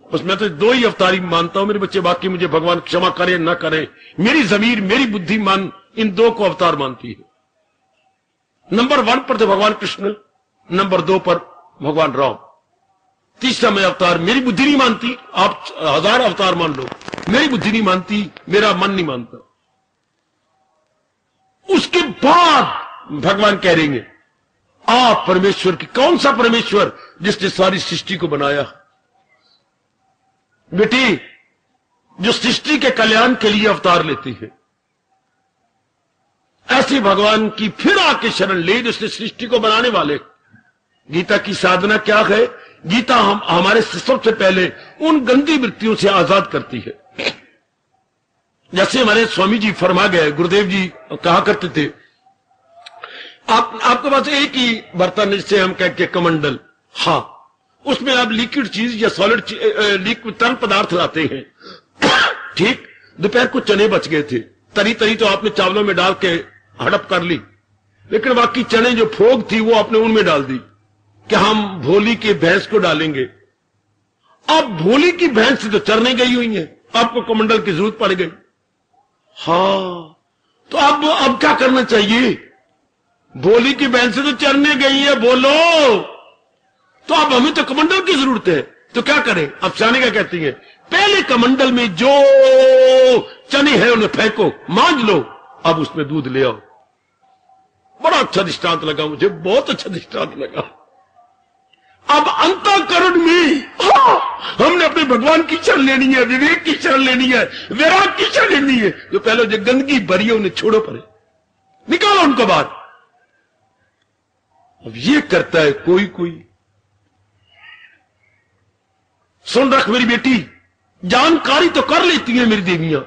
उसमें तो दो ही अवतारी मानता हूं मेरे बच्चे, बाकी मुझे भगवान क्षमा करे न करे, मेरी जमीर मेरी बुद्धि मान इन दो को अवतार मानती है। नंबर 1 पर तो भगवान कृष्ण, नंबर 2 पर भगवान राम, तीसरा मैं अवतार मेरी बुद्धि नहीं मानती। आप 1000 अवतार मान लो, मेरी बुद्धि नहीं मानती, मेरा मन नहीं मानता। उसके बाद भगवान कह रहे हैं आप परमेश्वर की, कौन सा परमेश्वर? जिसने सारी सृष्टि को बनाया। बेटी, जो सृष्टि के कल्याण के लिए अवतार लेती है, ऐसे भगवान की फिर आके शरण ले जिसने सृष्टि को बनाने वाले। गीता की साधना क्या है? गीता हमारे सबसे पहले उन गंदी वृत्तियों से आजाद करती है। जैसे हमारे स्वामी जी फरमा गए, गुरुदेव जी कहा करते थे, आपके पास एक ही बर्तन जिससे हम कहते कमंडल, हाँ, उसमें आप लिक्विड चीज या सॉलिड लिक्विड तरल पदार्थ लाते हैं। ठीक, दोपहर को चने बच गए थे, तरी तरी तो आपने चावलों में डाल के हड़प कर ली, लेकिन बाकी चने जो फोग थी वो आपने उनमें डाल दी कि हम भोली की भैंस को डालेंगे। अब भोली की भैंस तो चरने गई हुई है, आपको कमंडल की जरूरत पड़ गई। हाँ, तो अब क्या करना चाहिए? भोली की भैंस तो चरने गई है, बोलो, तो अब हमें तो कमंडल की जरूरत है, तो क्या करें? अब सियाने क्या कहती है, पहले कमंडल में जो चने हैं उन्हें फेंको, मांझ लो, अब उसमें दूध ले आओ। बड़ा अच्छा दृष्टांत लगा मुझे, बहुत अच्छा दृष्टांत लगा। अब अंतःकरण में हमने अपने भगवान की शरण लेनी है, विवेक की शरण लेनी है, वैराग की शरण लेनी है। जो पहले जो गंदगी भरी है उन्हें छोड़ो, पड़े निकालो उनको बाहर। अब ये करता है कोई कोई। सुन रख मेरी बेटी, जानकारी तो कर लेती है मेरी देवियां,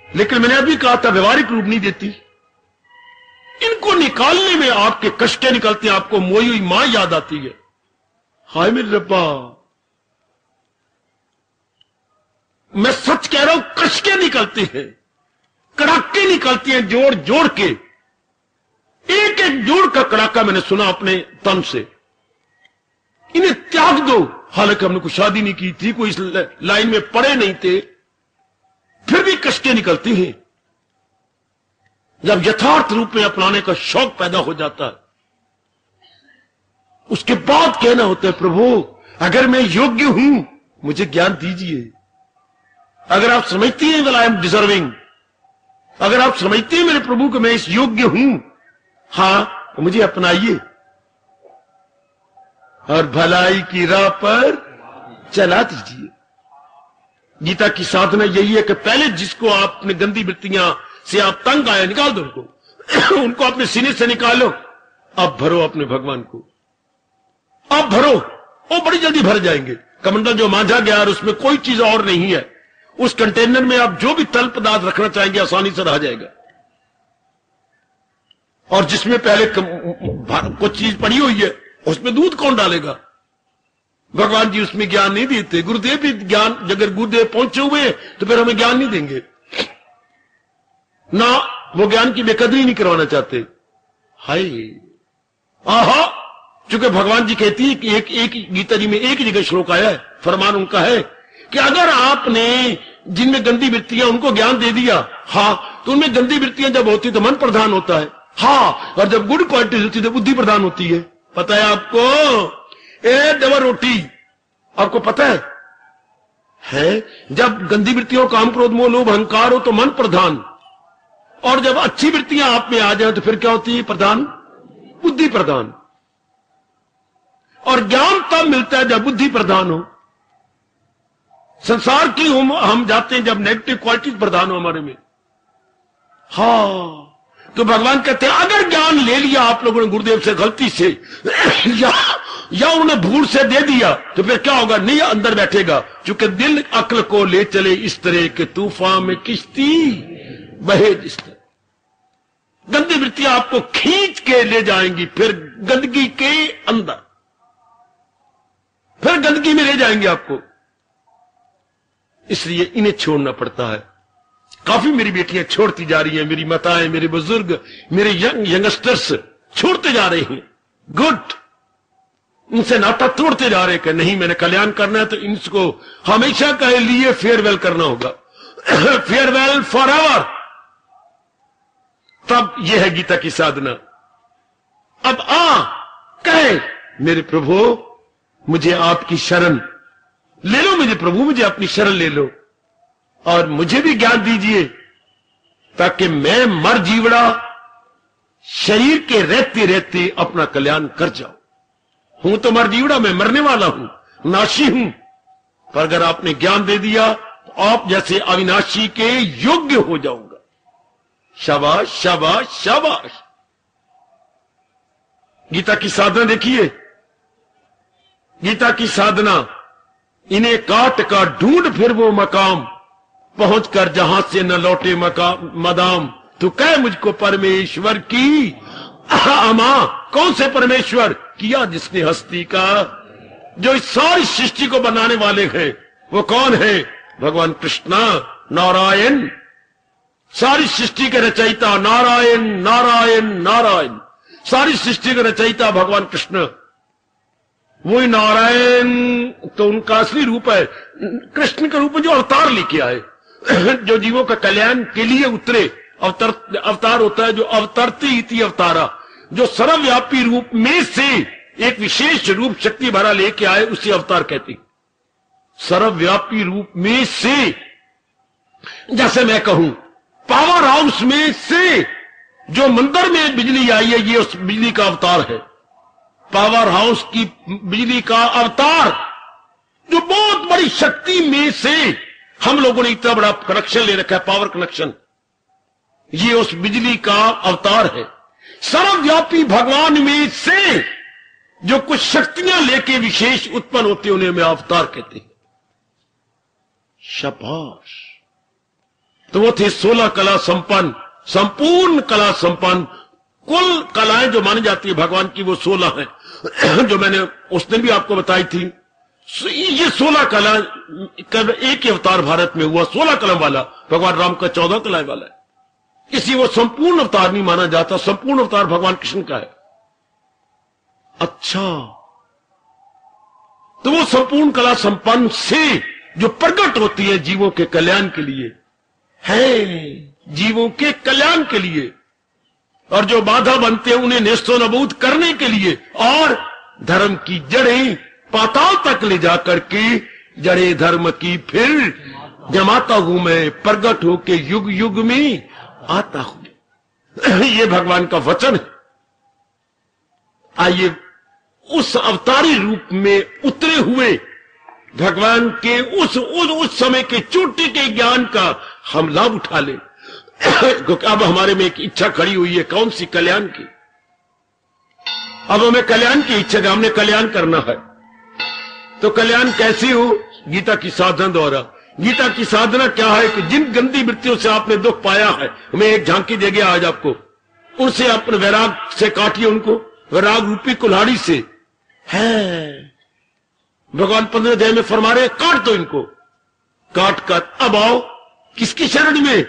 लेकिन मैंने अभी कहा था व्यवहारिक रूप नहीं देती। इनको निकालने में आपके कष्ट निकलते हैं, आपको मोई हुई मां याद आती है। हाय मेरे रब्बा, मैं सच कह रहा हूं, कष्ट निकलते हैं, कड़ाके निकलते हैं, जोड़ जोड़ के। एक एक जोड़ का कड़ाका मैंने सुना अपने तन से। इन्हें त्याग दो। हालांकि हमने कोई शादी नहीं की थी, कोई इस लाइन में पड़े नहीं थे, फिर भी कष्टें निकलती हैं। जब यथार्थ रूप में अपनाने का शौक पैदा हो जाता है, उसके बाद कहना होता है, प्रभु अगर मैं योग्य हूं मुझे ज्ञान दीजिए। अगर आप समझती हैं वेल आई एम डिजर्विंग, अगर आप समझती हैं मेरे प्रभु को मैं इस योग्य हूं, हां, तो मुझे अपनाइए और भलाई की राह पर चला दीजिए। गीता की साधना यही है कि पहले जिसको आप अपनी गंदी वृत्तियां से आप तंग आए, निकाल दो उनको उनको अपने सीने से निकालो। अब भरो अपने भगवान को, अब भरो, वो बड़ी जल्दी भर जाएंगे। कमंडल जो मांझा गया और उसमें कोई चीज और नहीं है, उस कंटेनर में आप जो भी तरल पदार्थ रखना चाहेंगे आसानी से रह जाएगा। और जिसमें पहले कुछ चीज पड़ी हुई है उसमें दूध कौन डालेगा? भगवान जी उसमें ज्ञान नहीं देते। गुरुदेव भी ज्ञान, अगर गुरुदेव पहुंचे हुए तो फिर हमें ज्ञान नहीं देंगे ना, वो ज्ञान की बेकदरी नहीं करवाना चाहते। हाय आहा, चूंकि भगवान जी कहती है कि एक गीता जी में एक ही जगह श्लोक आया है, फरमान उनका है कि अगर आपने जिनमें गंदी वृत्तियां उनको ज्ञान दे दिया, हाँ, तो उनमें गंदी वृत्तियां जब होती तो मन प्रधान होता है, हाँ, और जब गुड क्वालिटी होती है तो बुद्धि प्रधान होती है। पता है आपको? ए डबल रोटी, आपको पता है? जब गंदी वृत्तियों काम क्रोध मोह लोभ अहंकार हो तो मन प्रधान, और जब अच्छी वृत्तियां आप में आ जाए तो फिर क्या होती है? प्रधान, बुद्धि प्रधान। और ज्ञान तब मिलता है जब बुद्धि प्रधान हो। संसार की हम जाते हैं जब नेगेटिव क्वालिटीज प्रधान हो हमारे में। हाँ, तो भगवान कहते हैं अगर ज्ञान ले लिया आप लोगों ने गुरुदेव से गलती से या उन्होंने भूल से दे दिया तो फिर क्या होगा? नहीं अंदर बैठेगा, क्योंकि दिल अक्ल को ले चले इस तरह के तूफान में किश्ती बहे जिस तरह। गंदी वृत्तियां आपको खींच के ले जाएंगी, फिर गंदगी के अंदर, फिर गंदगी में ले जाएंगे आपको। इसलिए इन्हें छोड़ना पड़ता है। काफी मेरी बेटियां छोड़ती जा रही हैं, मेरी माताएं, मेरे बुजुर्ग, मेरे यंगस्टर्स छोड़ते जा रहे हैं। गुड, इनसे नाता तोड़ते जा रहे हैं कि नहीं मैंने कल्याण करना है तो इनको हमेशा के लिए फेयरवेल करना होगा फेयरवेल फॉर एवर। तब यह है गीता की साधना। अब कहे मेरे प्रभु मुझे आपकी शरण ले लो, मुझे प्रभु मुझे अपनी शरण ले लो और मुझे भी ज्ञान दीजिए ताकि मैं मर जीवड़ा शरीर के रहते रहते अपना कल्याण कर जाऊं। हूं तो मर जीवड़ा, मैं मरने वाला हूं, नाशी हूं, पर अगर आपने ज्ञान दे दिया तो आप जैसे अविनाशी के योग्य हो जाऊंगा। शाबाश शाबाश शाबाश। गीता की साधना देखिए, गीता की साधना, इन्हें काट का ढूंढ फिर वो मकाम, पहुंचकर जहां से न लौटे मदाम। तू कह मुझको परमेश्वर की अमा, कौन से परमेश्वर? किया जिसने हस्ती का, जो इस सारी सृष्टि को बनाने वाले हैं वो कौन है? भगवान कृष्ण नारायण, सारी सृष्टि के रचयिता नारायण नारायण नारायण, सारी सृष्टि के रचयिता भगवान कृष्ण। वही नारायण तो उनका असली रूप है, कृष्ण का रूप जो अवतार लेके आए, जो जीवों का कल्याण के लिए उतरे। अवतार होता है जो अवतरती इति अवतारा, जो सर्वव्यापी रूप में से एक विशेष रूप शक्ति भरा लेके आए, उसे अवतार कहते। सर्वव्यापी रूप में से, जैसे मैं कहूं पावर हाउस में से जो मंदिर में बिजली आई है, ये उस बिजली का अवतार है। पावर हाउस की बिजली का अवतार, जो बहुत बड़ी शक्ति में से हम लोगों ने इतना बड़ा कनेक्शन ले रखा है, पावर कनेक्शन, ये उस बिजली का अवतार है। सर्वव्यापी भगवान में से जो कुछ शक्तियां लेके विशेष उत्पन्न होते हैं, उन्हें मैं अवतार कहते हैं। शाबाश। तो वो थे 16 कला संपन्न, संपूर्ण कला संपन्न। कुल कलाएं जो मानी जाती है भगवान की वो 16 हैं, जो मैंने उस दिन भी आपको बताई थी। ये 16 कला एक ही अवतार भारत में हुआ, 16 कला वाला। भगवान राम का 14 कलाएं वाला है, इसी वो संपूर्ण अवतार नहीं माना जाता। संपूर्ण अवतार भगवान कृष्ण का है। अच्छा, तो वो संपूर्ण कला संपन्न से जो प्रकट होती है जीवों के कल्याण के लिए है, जीवों के कल्याण के लिए, और जो बाधा बनते हैं उन्हें नेस्तोनाबूद करने के लिए, और धर्म की जड़ें पाताल तक ले जाकर के जड़े धर्म की फिर जमाता हूं मैं, प्रगट होके युग युग में आता हूं। ये भगवान का वचन है। आइए उस अवतारी रूप में उतरे हुए भगवान के उस समय के चोटी के ज्ञान का हम लाभ उठा लें, क्योंकि अब हमारे में एक इच्छा खड़ी हुई है। कौन सी? कल्याण की। अब हमें कल्याण की इच्छा, हमने कल्याण करना है। तो कल्याण कैसे हो? गीता की साधना द्वारा। गीता की साधना क्या है कि जिन गंदी वृत्तियों से आपने दुख पाया है, मैं एक झांकी दे गया आज आपको, उनसे अपने वैराग से काटिए, उनको वैराग रूपी कुल्हाड़ी से है। भगवान 15 अध्याय में फरमा रहे, काट दो इनको। काट कर अब आओ किसकी शरण में?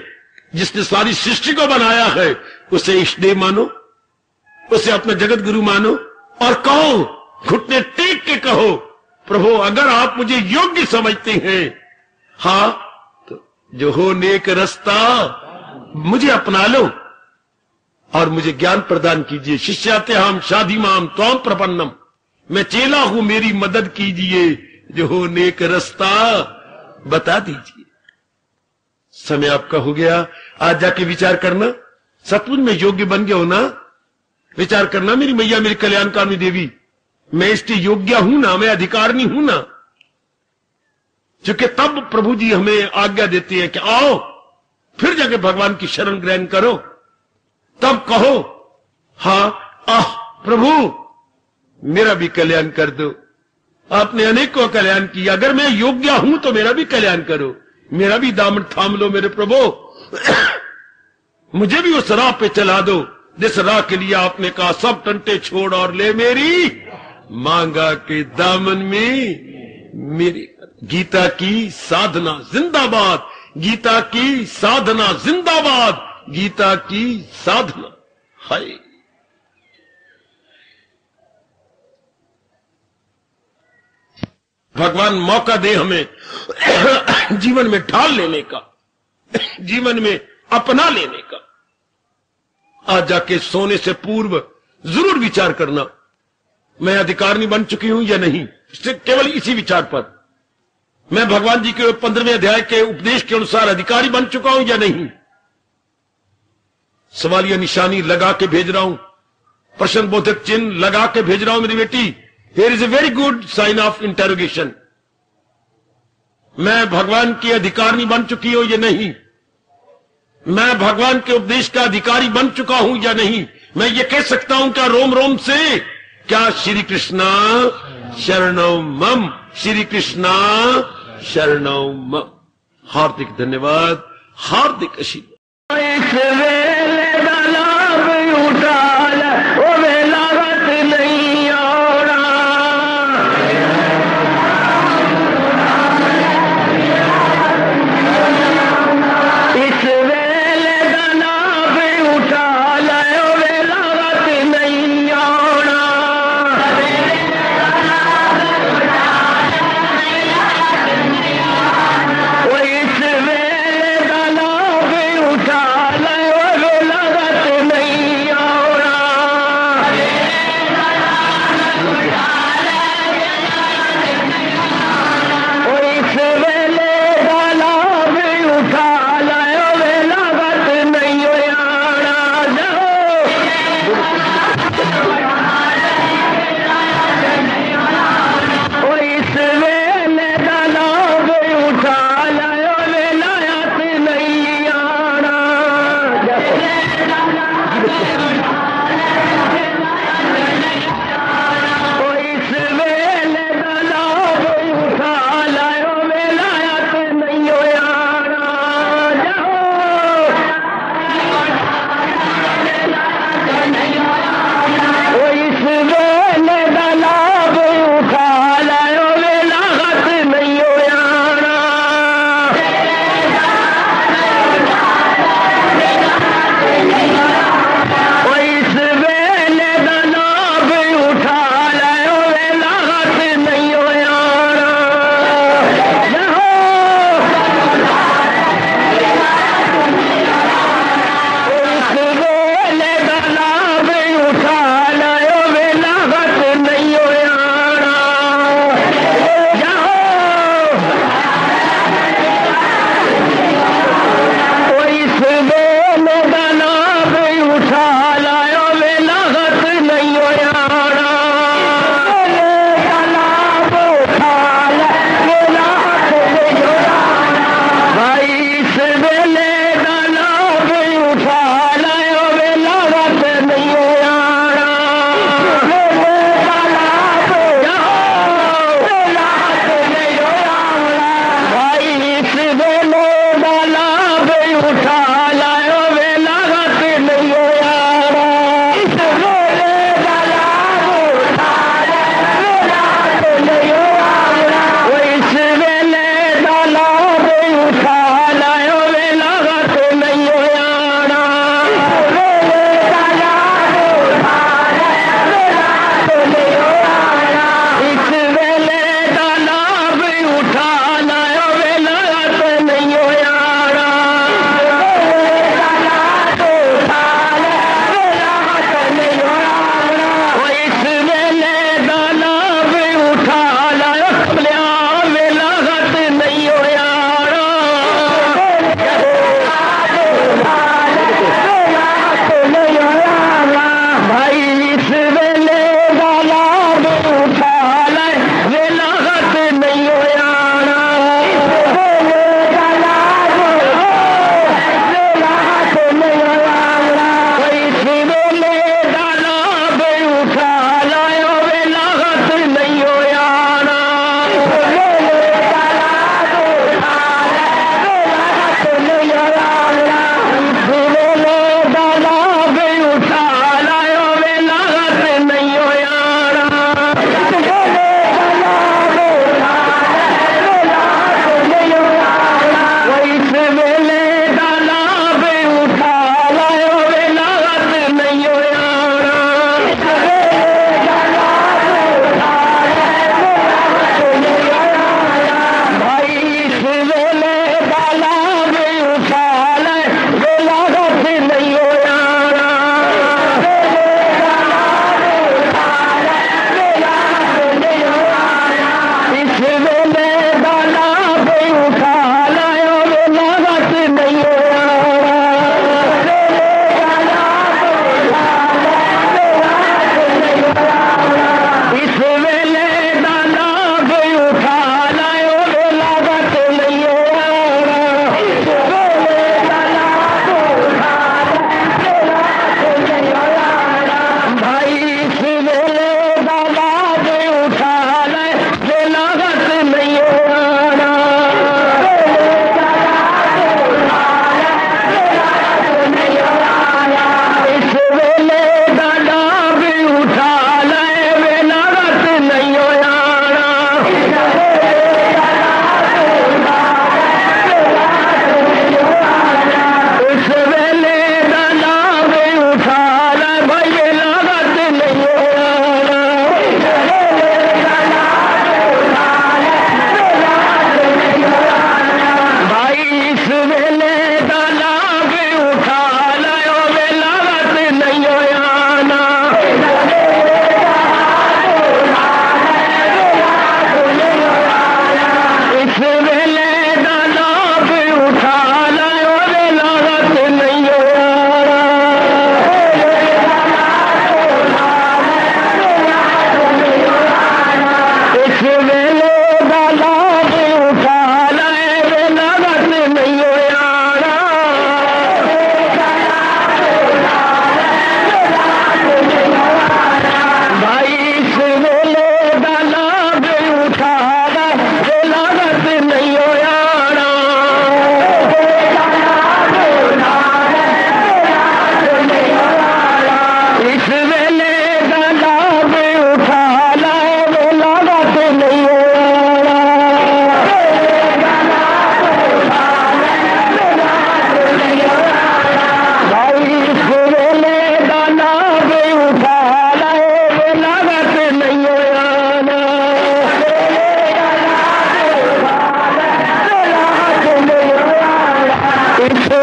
जिसने सारी सृष्टि को बनाया है, उसे इष्टदेव मानो, उसे अपना जगत गुरु मानो, और कहो, घुटने टेक के कहो, प्रभु अगर आप मुझे योग्य समझते हैं, हाँ, तो जो हो नेक रास्ता मुझे अपना लो और मुझे ज्ञान प्रदान कीजिए। शिष्याते हम शादी माम त्वाम प्रपन्नम, मैं चेला हूं, मेरी मदद कीजिए, जो हो नेक रास्ता बता दीजिए। समय आपका हो गया, आज जाके विचार करना, सचमुच में योग्य बन गया हो ना? विचार करना, मेरी मैया, मेरी कल्याणकारिणी देवी, मैं इसकी योग्य हूं ना, मैं अधिकारनी हूं ना? क्योंकि तब प्रभु जी हमें आज्ञा देते हैं कि आओ, फिर जाके भगवान की शरण ग्रहण करो, तब कहो, हाँ प्रभु मेरा भी कल्याण कर दो। आपने अनेकों कल्याण किया, अगर मैं योग्य हूं तो मेरा भी कल्याण करो, मेरा भी दामन थाम लो मेरे प्रभु, मुझे भी उस राह पे चला दो जिस राह के लिए आपने कहा, सब टंटे छोड़ और ले मेरी मांगा के दामन में मेरी। गीता की साधना जिंदाबाद, गीता की साधना जिंदाबाद, गीता की साधना। हाय, भगवान मौका दे हमें जीवन में ढाल लेने का, जीवन में अपना लेने का। आज जाके सोने से पूर्व जरूर विचार करना, मैं अधिकारनी बन चुकी हूं या नहीं। केवल इसी विचार पर, मैं भगवान जी के 15वें अध्याय के उपदेश के अनुसार अधिकारी बन चुका हूं या नहीं। सवालिया निशानी लगा के भेज रहा हूं, प्रश्न बोधक चिन्ह लगा के भेज रहा हूं मेरी बेटी। Here is a very good sign of interrogation. मैं भगवान की अधिकारनी बन चुकी हूं या नहीं, मैं भगवान के उपदेश का अधिकारी बन चुका हूं या नहीं। मैं ये कह सकता हूं क्या रोम रोम से क्या श्री कृष्णा शरणौ मम, श्री कृष्णा शरणौ मम। हार्दिक धन्यवाद, हार्दिक आशीर्वाद। इस वेले दा लाभ उठा ले, ओ वेला वत नहीं आना। इस वेले दा लाभ उठा ले, ओ वेला वत नहीं आना। ओ इस वेले दा लाभ उठा ले, ओ वेला वत नहीं आना।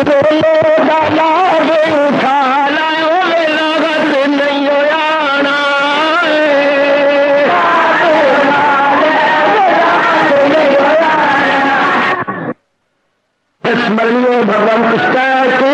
बोलो डाला वे उठा लाओ वे लागत नहीं होयाना स्मरणीय भगवान कृष्ण की